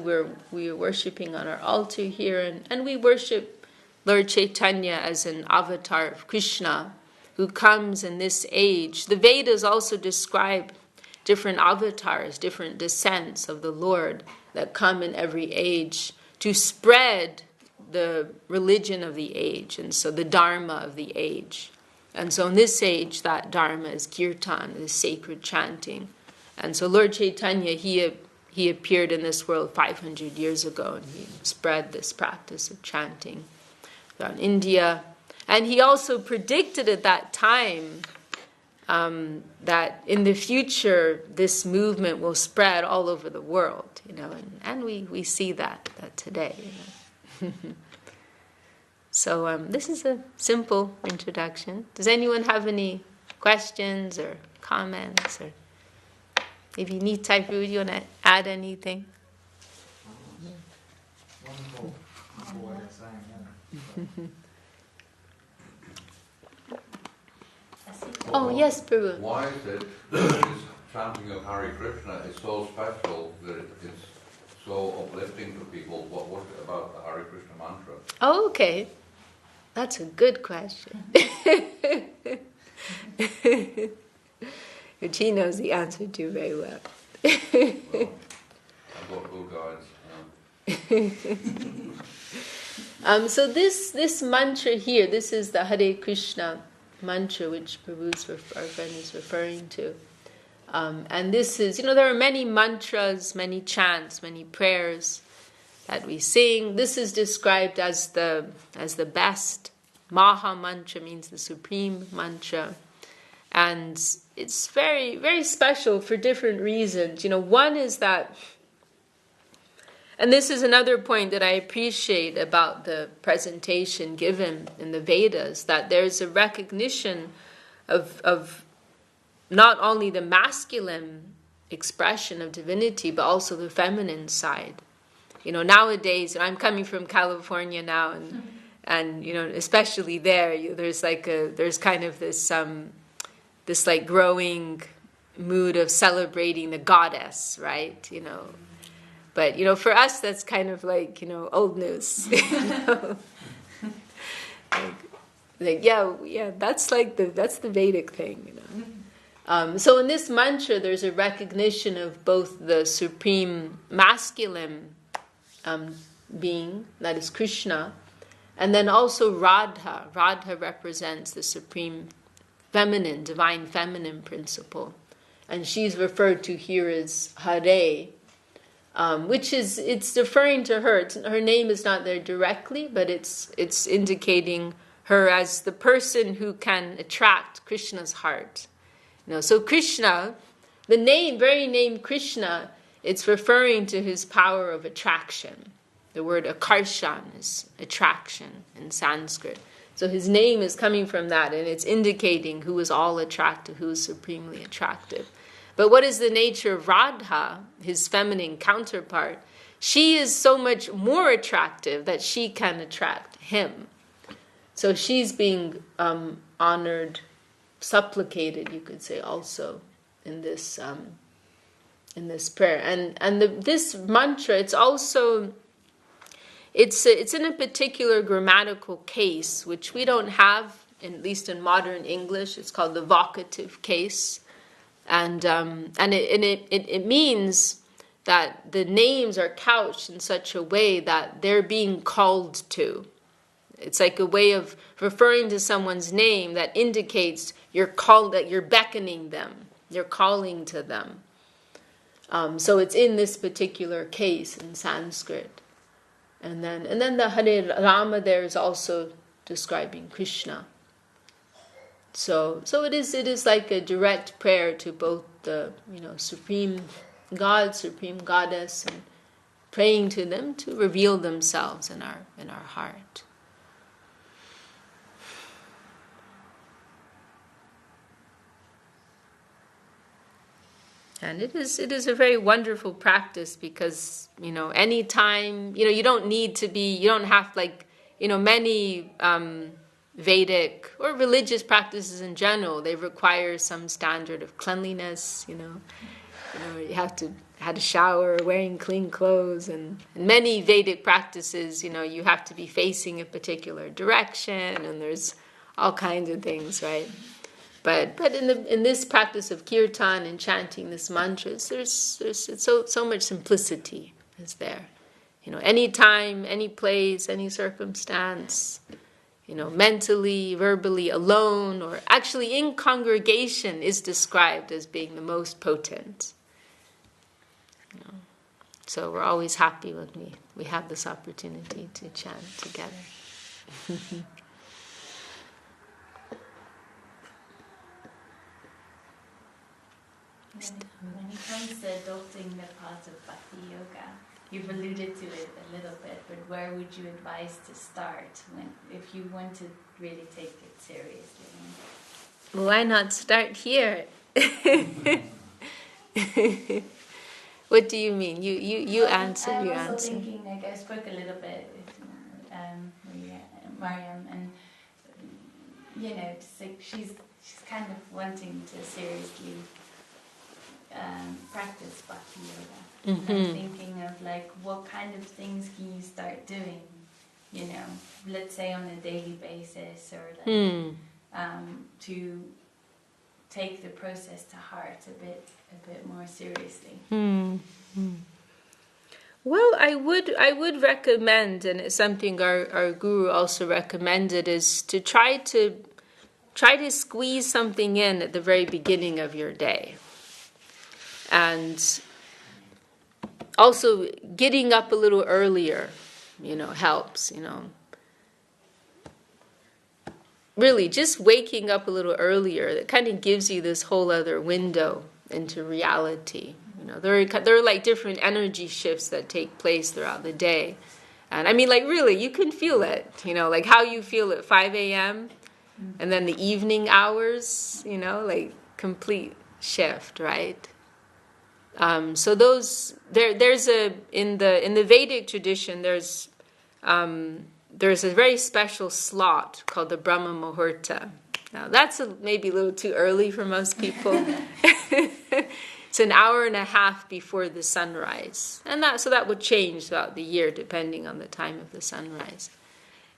we are worshiping on our altar here, and we worship Lord Chaitanya as an avatar of Krishna who comes in this age. The Vedas also describe different avatars, different descents of the Lord that come in every age to spread the religion of the age, and so the dharma of the age. And so in this age, that dharma is kirtan, the sacred chanting. And so Lord Chaitanya, he appeared in this world 500 years ago, and he spread this practice of chanting throughout India. And he also predicted at that time that in the future this movement will spread all over the world, and we see that today. So this is a simple introduction. Does anyone have any questions or comments? Or if you need Thai food, you want to add anything? Wonderful. What it's saying, yeah. Oh, yes, Prabhu. Why is it this chanting of Hare Krishna is so special that it's so uplifting to people? What is it about the Hare Krishna mantra? Oh, okay. That's a good question. Which he knows the answer to very well. Well, I've got good guides. So this mantra here, this is the Hare Krishna mantra which our friend is referring to. And this is, there are many mantras, many chants, many prayers that we sing. This is described as the best. Maha mantra means the supreme mantra. And it's very, very special for different reasons. One is that, and this is another point that I appreciate about the presentation given in the Vedas, that there's a recognition of not only the masculine expression of divinity, but also the feminine side. Nowadays, I'm coming from California now, and especially there's kind of this like growing mood of celebrating the goddess, right? But for us, that's kind of like old news. That's the Vedic thing. So in this mantra, there's a recognition of both the supreme masculine being, that is Krishna, and then also Radha. Radha represents the supreme feminine, divine feminine principle, and she's referred to here as Hare. Which is, it's referring to her. Her name is not there directly, but it's indicating her as the person who can attract Krishna's heart. So Krishna, the very name Krishna, it's referring to his power of attraction. The word akarshan is attraction in Sanskrit. So his name is coming from that, and it's indicating who is all attractive, who is supremely attractive. But what is the nature of Radha, his feminine counterpart? She is so much more attractive that she can attract him. So she's being honored, supplicated, you could say, also in this prayer. And this mantra, it's also it's in a particular grammatical case which we don't have, at least in modern English. It's called the vocative case. And it means that the names are couched in such a way that they're being called to. It's like a way of referring to someone's name that indicates that you're beckoning them, you're calling to them. So it's in this particular case in Sanskrit. And then the Hare Rama there is also describing Krishna. So it is like a direct prayer to both the supreme God, supreme goddess, and praying to them to reveal themselves in our heart. And it is a very wonderful practice because anytime you don't have many Vedic or religious practices in general, they require some standard of cleanliness. You have to have a shower, wearing clean clothes, and many Vedic practices, you have to be facing a particular direction, and there's all kinds of things, right? But in this practice of kirtan and chanting this mantra, there's so much simplicity is there. any time, any place, any circumstance, mentally, verbally, alone, or actually in congregation is described as being the most potent. So we're always happy when we have this opportunity to chant together. When it comes to adopting the path of Bhakti Yoga, you've alluded to it a little bit, but where would you advise to start if you want to really take it seriously? Why not start here? What do you mean? You answer. I'm You also answer. thinking, like I spoke a little bit with Mariam, and just like she's kind of wanting to seriously practice Bhakti Yoga. Mm-hmm. And I'm thinking of like what kind of things can you start doing? Let's say on a daily basis, or like to take the process to heart a bit more seriously. Well, I would recommend, and it's something our guru also recommended, is to try to squeeze something in at the very beginning of your day. And also getting up a little earlier, helps, Really, just waking up a little earlier, that kind of gives you this whole other window into reality. There are like different energy shifts that take place throughout the day. And I mean, like really, you can feel it, like how you feel at 5 a.m. and then the evening hours, like complete shift, right? So there's in the Vedic tradition, there's a very special slot called the Brahma Muhurta. Now that's maybe a little too early for most people. It's an hour and a half before the sunrise, and that would change throughout the year depending on the time of the sunrise.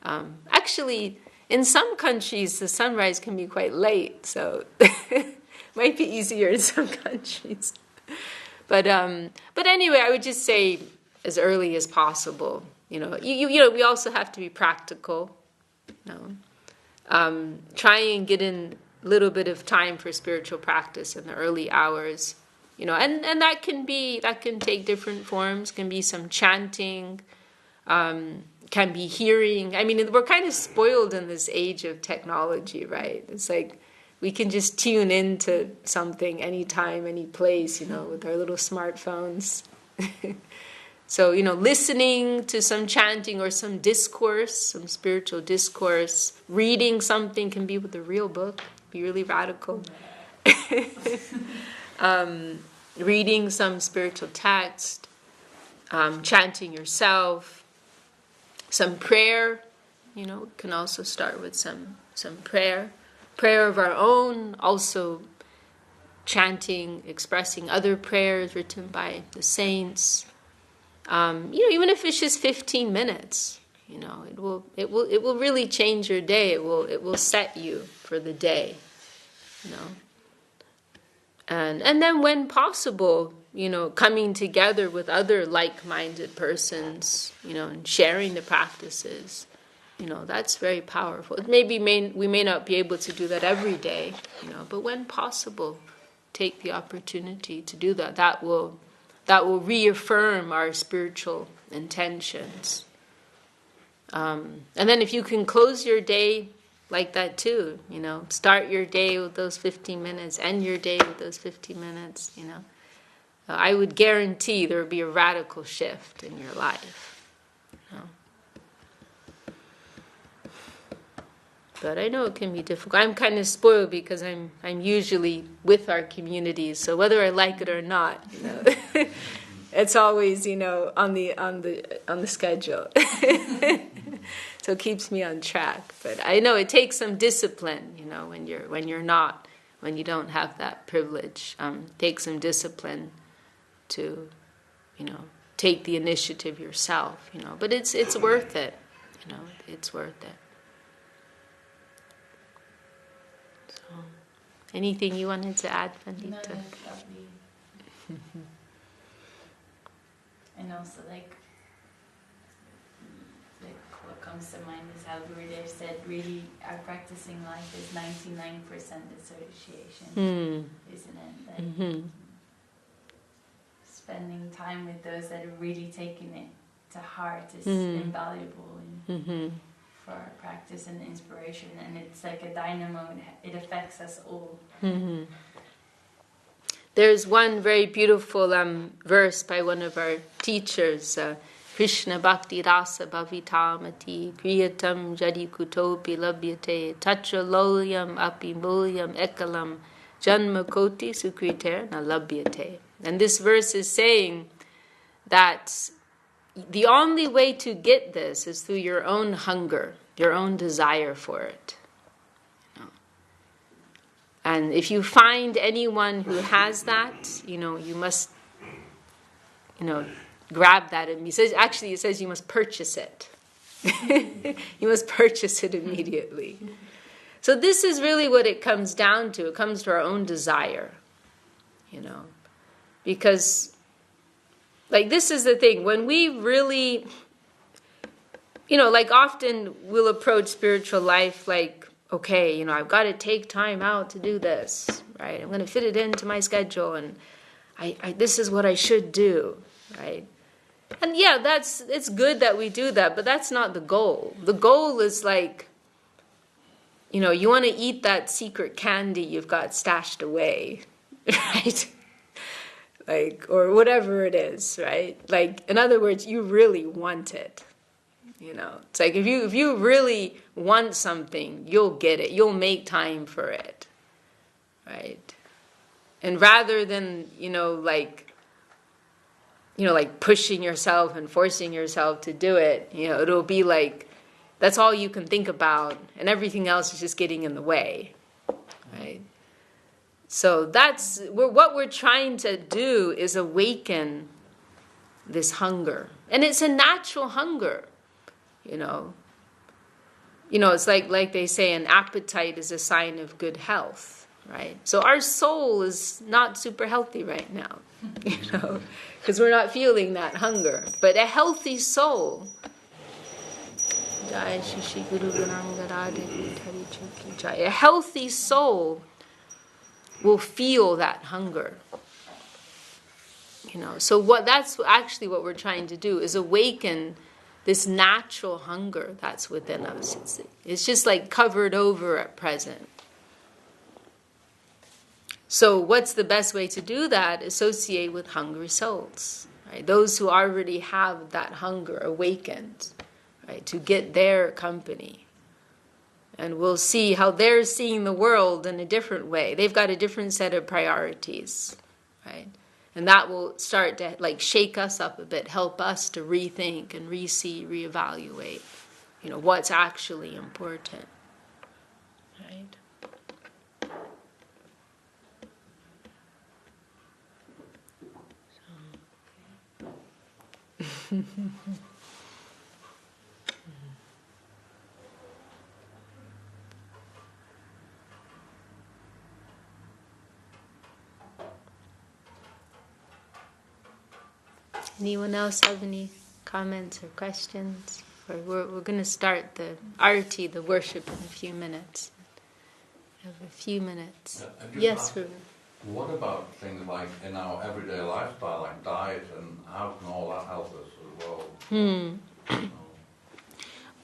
Actually, in some countries the sunrise can be quite late, so it might be easier in some countries. But anyway, I would just say as early as possible. We also have to be practical. Try and get in a little bit of time for spiritual practice in the early hours. And that can take different forms. Can be some chanting, can be hearing. I mean, we're kind of spoiled in this age of technology, right? It's like we can just tune into something anytime, any place, with our little smartphones. So, listening to some chanting or some discourse, some spiritual discourse, reading something can be with a real book, be really radical. Reading some spiritual text, chanting yourself, some prayer, can also start with some prayer of our own, also chanting, expressing other prayers written by the saints. Even if it's just 15 minutes, it will really change your day. It will set you for the day, And then when possible, coming together with other like-minded persons, and sharing the practices, that's very powerful. We may not be able to do that every day, but when possible, take the opportunity to do that. That will reaffirm our spiritual intentions. And then if you can close your day like that too, start your day with those 15 minutes, end your day with those 15 minutes, I would guarantee there would be a radical shift in your life. But I know it can be difficult. I'm kind of spoiled because I'm usually with our communities, so whether I like it or not, it's always on the schedule. So it keeps me on track. But I know it takes some discipline, when you don't have that privilege. It takes some discipline to, take the initiative yourself, But it's worth it, It's worth it. Anything you wanted to add, Pandita? No, that's lovely. And also, like, comes to mind is how Gurudev said, really, our practicing life is 99% association, isn't it? Like, spending time with those that are really taking it to heart is invaluable for our practice and inspiration, and it's like a dynamo, it affects us all. There's one very beautiful verse by one of our teachers, Krishna Bhakti Rasa Bhavitamati Kriyatam Jadi Kutopi Labhyate Tatra Lolyam Api Mulyam Ekalam Janma Koti Sukriter Na Labhyate. And this verse is saying that the only way to get this is through your own hunger, your own desire for it. And if you find anyone who has that, you must, grab that. And it says you must purchase it. You must purchase it immediately. So this is really what it comes down to. It comes to our own desire, because, like, this is the thing. When we really, like, often we'll approach spiritual life like, okay, I've got to take time out to do this, right? I'm going to fit it into my schedule, and this is what I should do, right? And yeah, it's good that we do that, but that's not the goal. The goal is like, you want to eat that secret candy you've got stashed away, right? Like, or whatever it is, right? Like, in other words, you really want it. It's like if you really want something, you'll get it. You'll make time for it, right? And rather than like pushing yourself and forcing yourself to do it, it'll be like that's all you can think about, and everything else is just getting in the way, right? So what we're trying to do is awaken this hunger, and it's a natural hunger. It's like they say, an appetite is a sign of good health, right? So our soul is not super healthy right now, because we're not feeling that hunger. But a healthy soul, a healthy soul will feel that hunger. So that's actually what we're trying to do, is awaken this natural hunger that's within us. It's just like covered over at present. So what's the best way to do that? Associate with hungry souls, right? Those who already have that hunger awakened, right? To get their company. And we'll see how they're seeing the world in a different way. They've got a different set of priorities, right? And that will start to shake us up a bit, help us to rethink and re-see, reevaluate, what's actually important, right? So. Anyone else have any comments or questions? Or we're going to start the arati, the worship, in a few minutes. We have a few minutes. Yes, Ruben. What about things like in our everyday lifestyle, like diet, and how can all that help us as well?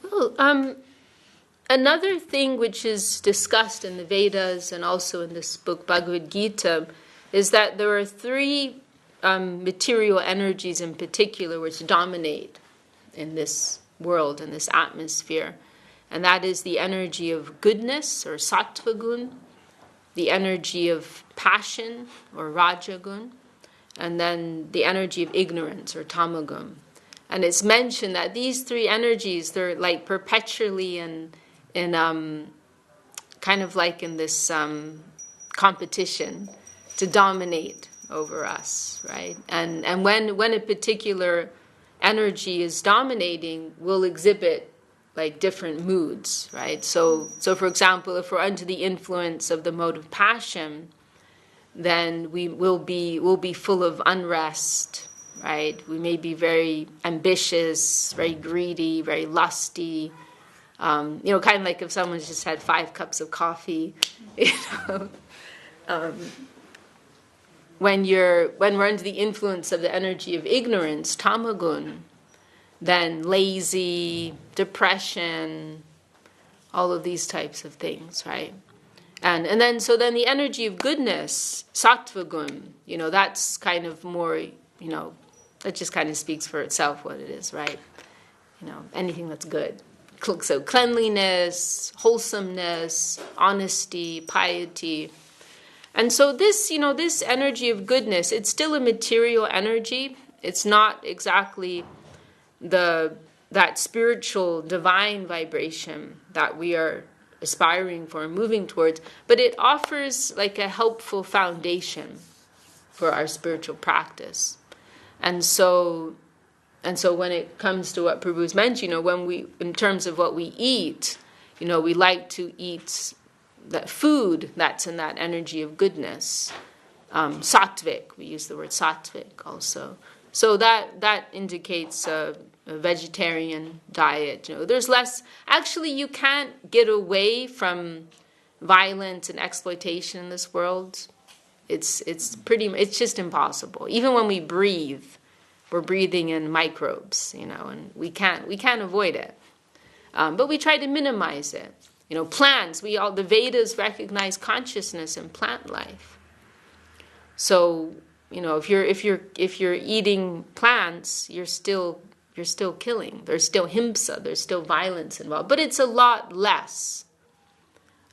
Well, another thing which is discussed in the Vedas and also in this book, Bhagavad Gita, is that there are three material energies in particular which dominate in this world, in this atmosphere. And that is the energy of goodness, or sattva gun, the energy of passion, or raja gun, and then the energy of ignorance, or tamagun. And it's mentioned that these three energies, they're like perpetually in kind of like in this competition to dominate over us, right? And when a particular energy is dominating, we'll exhibit like different moods, right? So for example, if we're under the influence of the mode of passion, then we'll be full of unrest, right? We may be very ambitious, very greedy, very lusty. Kind of like if someone's just had 5 cups of coffee, when we're under the influence of the energy of ignorance, tamagun, then lazy, depression, all of these types of things, right? And then the energy of goodness, sattvagun, that's kind of more, that just kind of speaks for itself what it is, right? Anything that's good. So cleanliness, wholesomeness, honesty, piety. And so this energy of goodness, it's still a material energy. It's not exactly that spiritual divine vibration that we are aspiring for and moving towards, but it offers like a helpful foundation for our spiritual practice. And so when it comes to what Prabhu's mentioned, when we, in terms of what we eat, we like to eat that food that's in that energy of goodness. Sattvic, we use the word sattvic also. So that indicates a vegetarian diet. There's less. Actually, you can't get away from violence and exploitation in this world. It's just impossible. Even when we breathe, we're breathing in microbes, and we can't avoid it. But we try to minimize it. Plants. The Vedas recognize consciousness in plant life. So if you're eating plants, you're still killing. There's still himsa. There's still violence involved, but it's a lot less.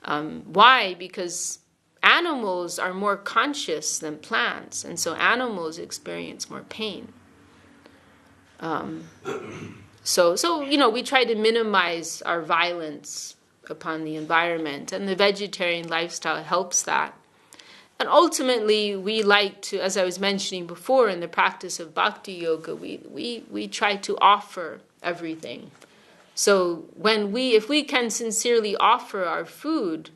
Why? Because animals are more conscious than plants, and so animals experience more pain. So we try to minimize our violence upon the environment, and the vegetarian lifestyle helps that. And ultimately, we like to, as I was mentioning before, in the practice of bhakti yoga, we try to offer everything. So if we can sincerely offer our food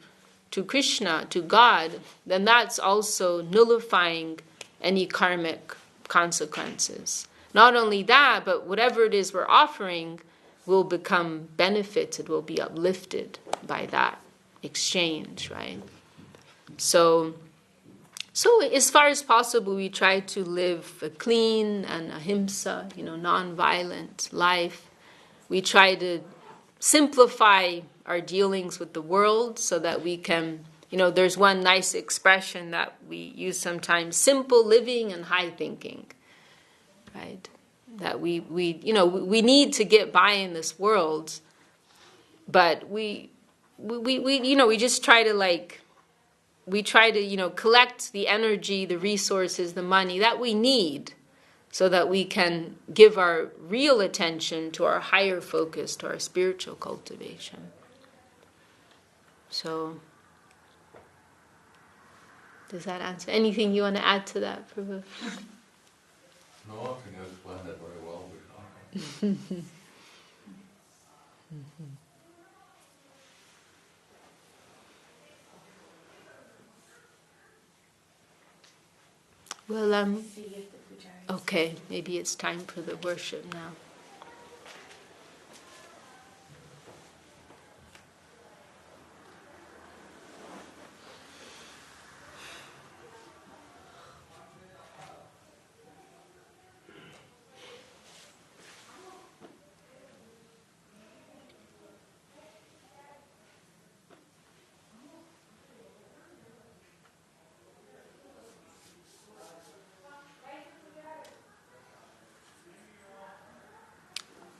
to Krishna, to God, then that's also nullifying any karmic consequences. Not only that, but whatever it is we're offering will become benefited, will be uplifted by that exchange, right? So as far as possible, we try to live a clean and ahimsa, non-violent life. We try to simplify our dealings with the world so that we can, there's one nice expression that we use sometimes, simple living and high thinking, right? That we need to get by in this world, but we just try to collect the energy, the resources, the money that we need so that we can give our real attention to our higher focus, to our spiritual cultivation. So, does that answer? Anything you want to add to that, Prabhu? No, I think I explained it very well before. Well, okay, maybe it's time for the worship now.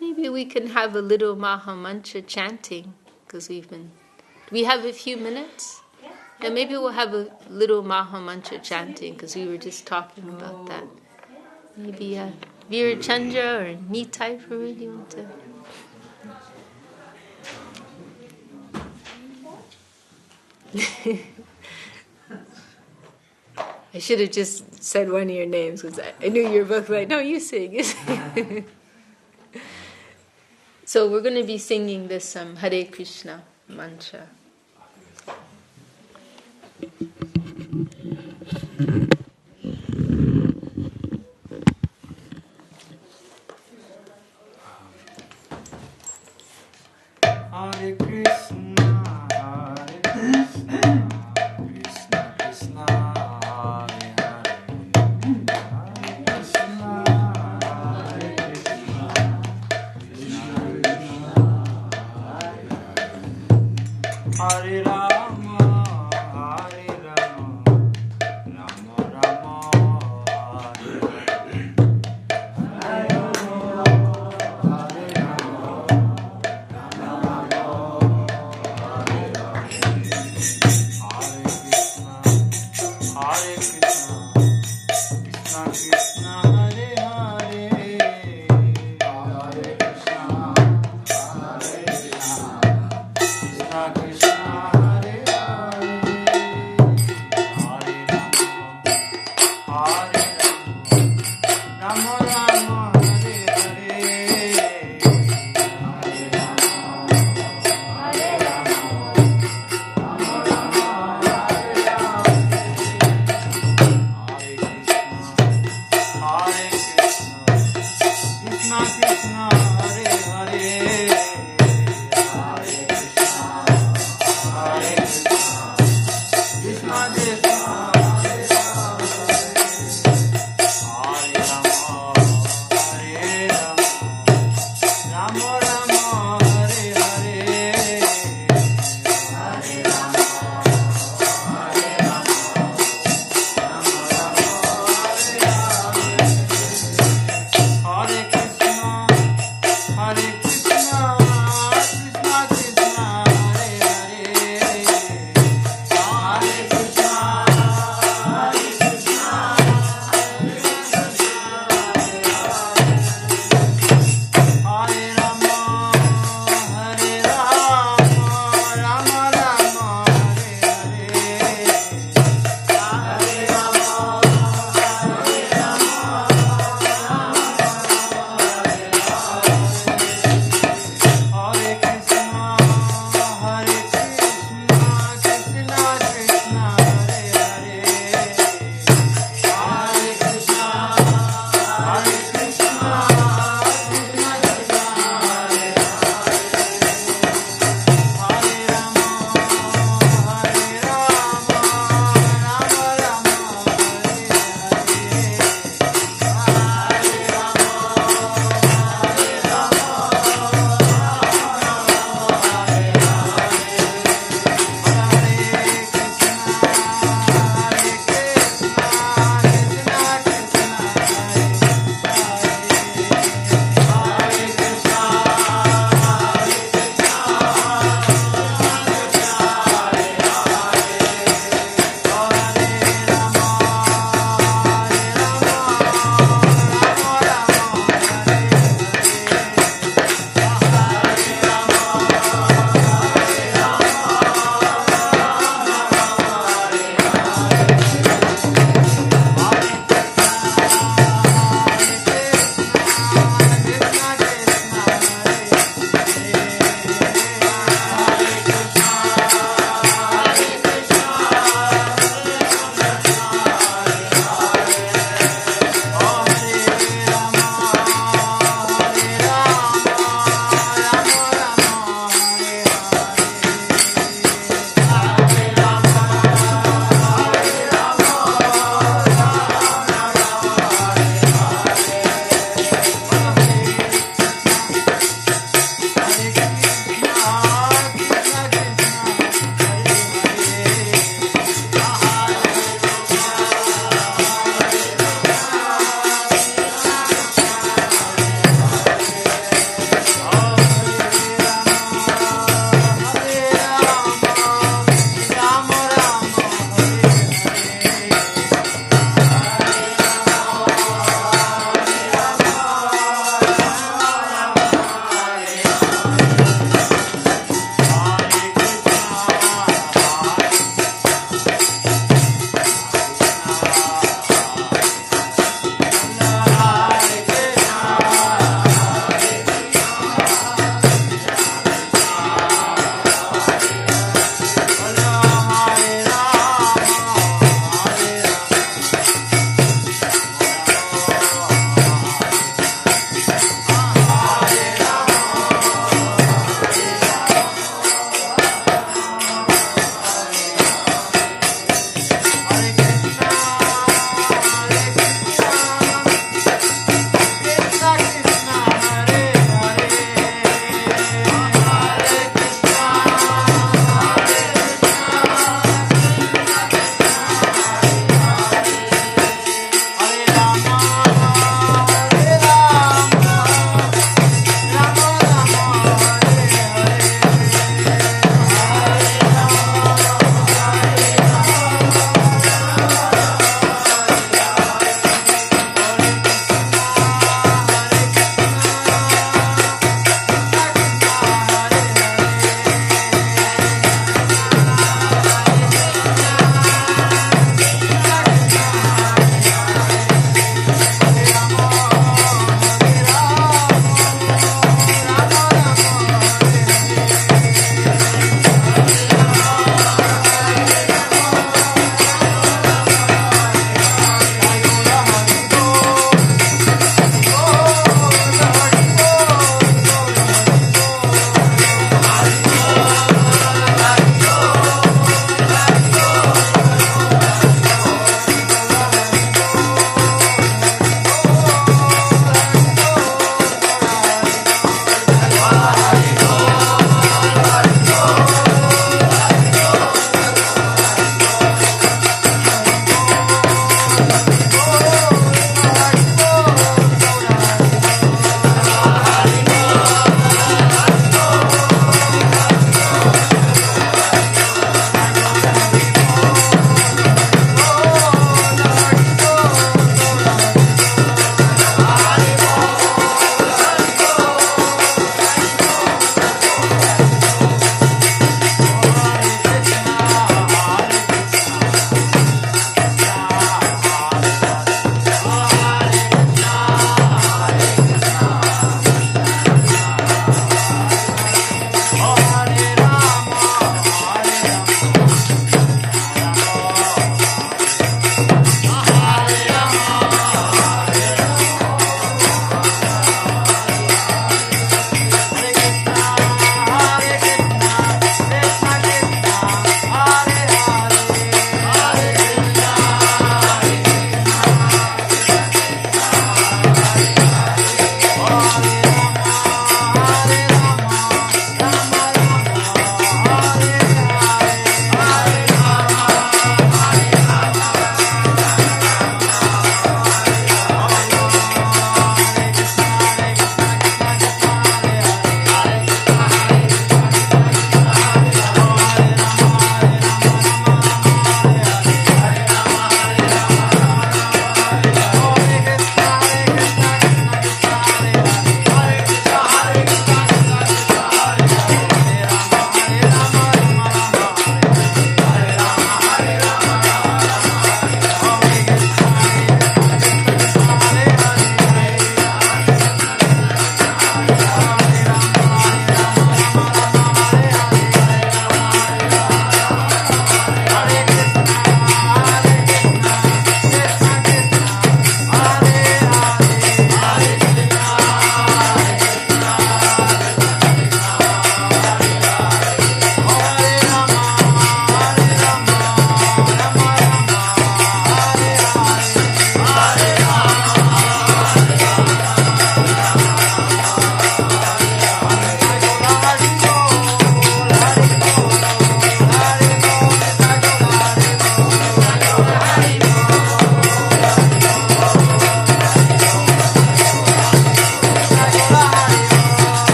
Maybe we can have a little Mahamantra chanting, because we have a few minutes? Yeah. And maybe we'll have a little Mahamantra chanting, because we were just talking about that. Maybe Veera Chandra or Nitai Prabhu, do you want to? I should have just said one of your names, because I knew you were both like, no, you sing, you sing. So we're going to be singing this Hare Krishna mantra. Hare Krishna, Krishna Krishna, Hare Hare, Hare Krishna, Krishna Krishna, Hare Rama, Hare Rama, Rama Rama, Hare Hare, Hare Rama, Hare Rama, Rama Rama, Hare Hare, Hare Krishna, Hare Krishna, Krishna Krishna, Hare Hare, Hare Krishna, Hare Krishna, Krishna Krishna, Hare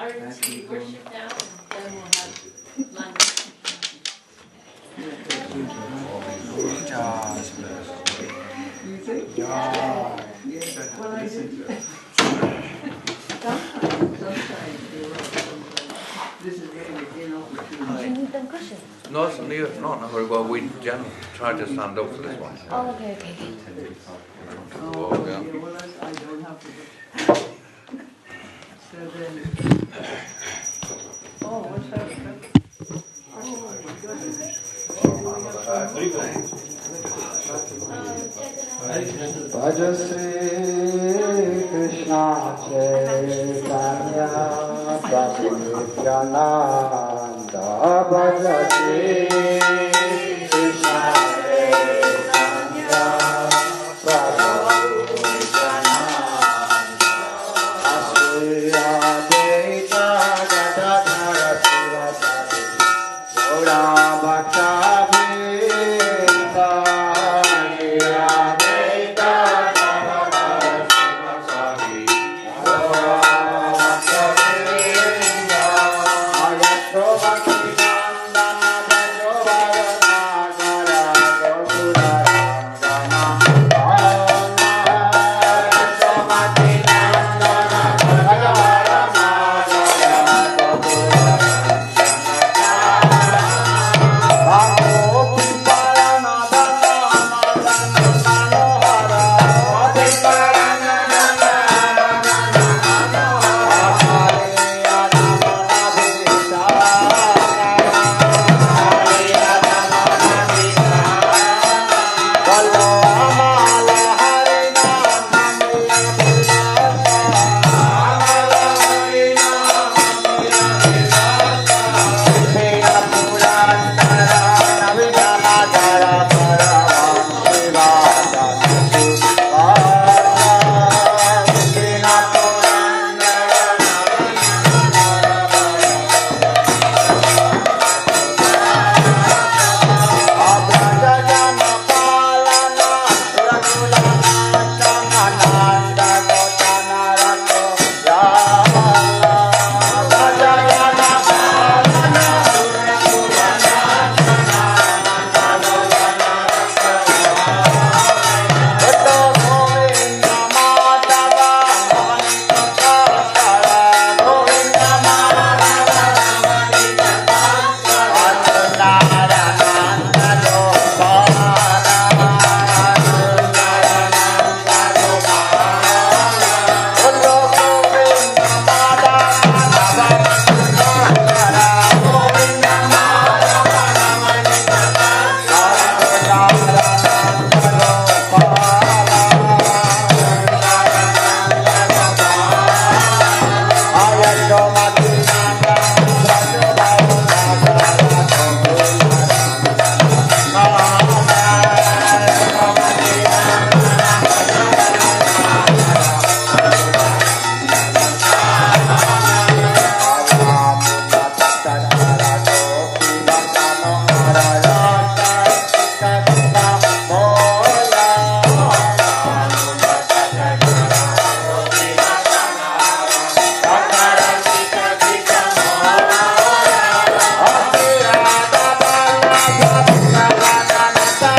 RNC worship now, and then we'll have lunch. You think? Yeah. Well, I do. Sometimes you're right. This is really inopportune. No, it's not in a hurry. Well, we tried to stand up for this one. Oh, okay, okay. Oh, Yeah. yeah, well, I don't have to. So then. Oh, what's that? Oh, my goodness. Bhaja Sri Krishna Chaitanya Prabhu Nityananda Bhaja Sri Krishna Chaitanya Prabhu Nityananda Asri Advaita Gadadhara Sivasati Gaura Bhakta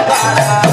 Bye.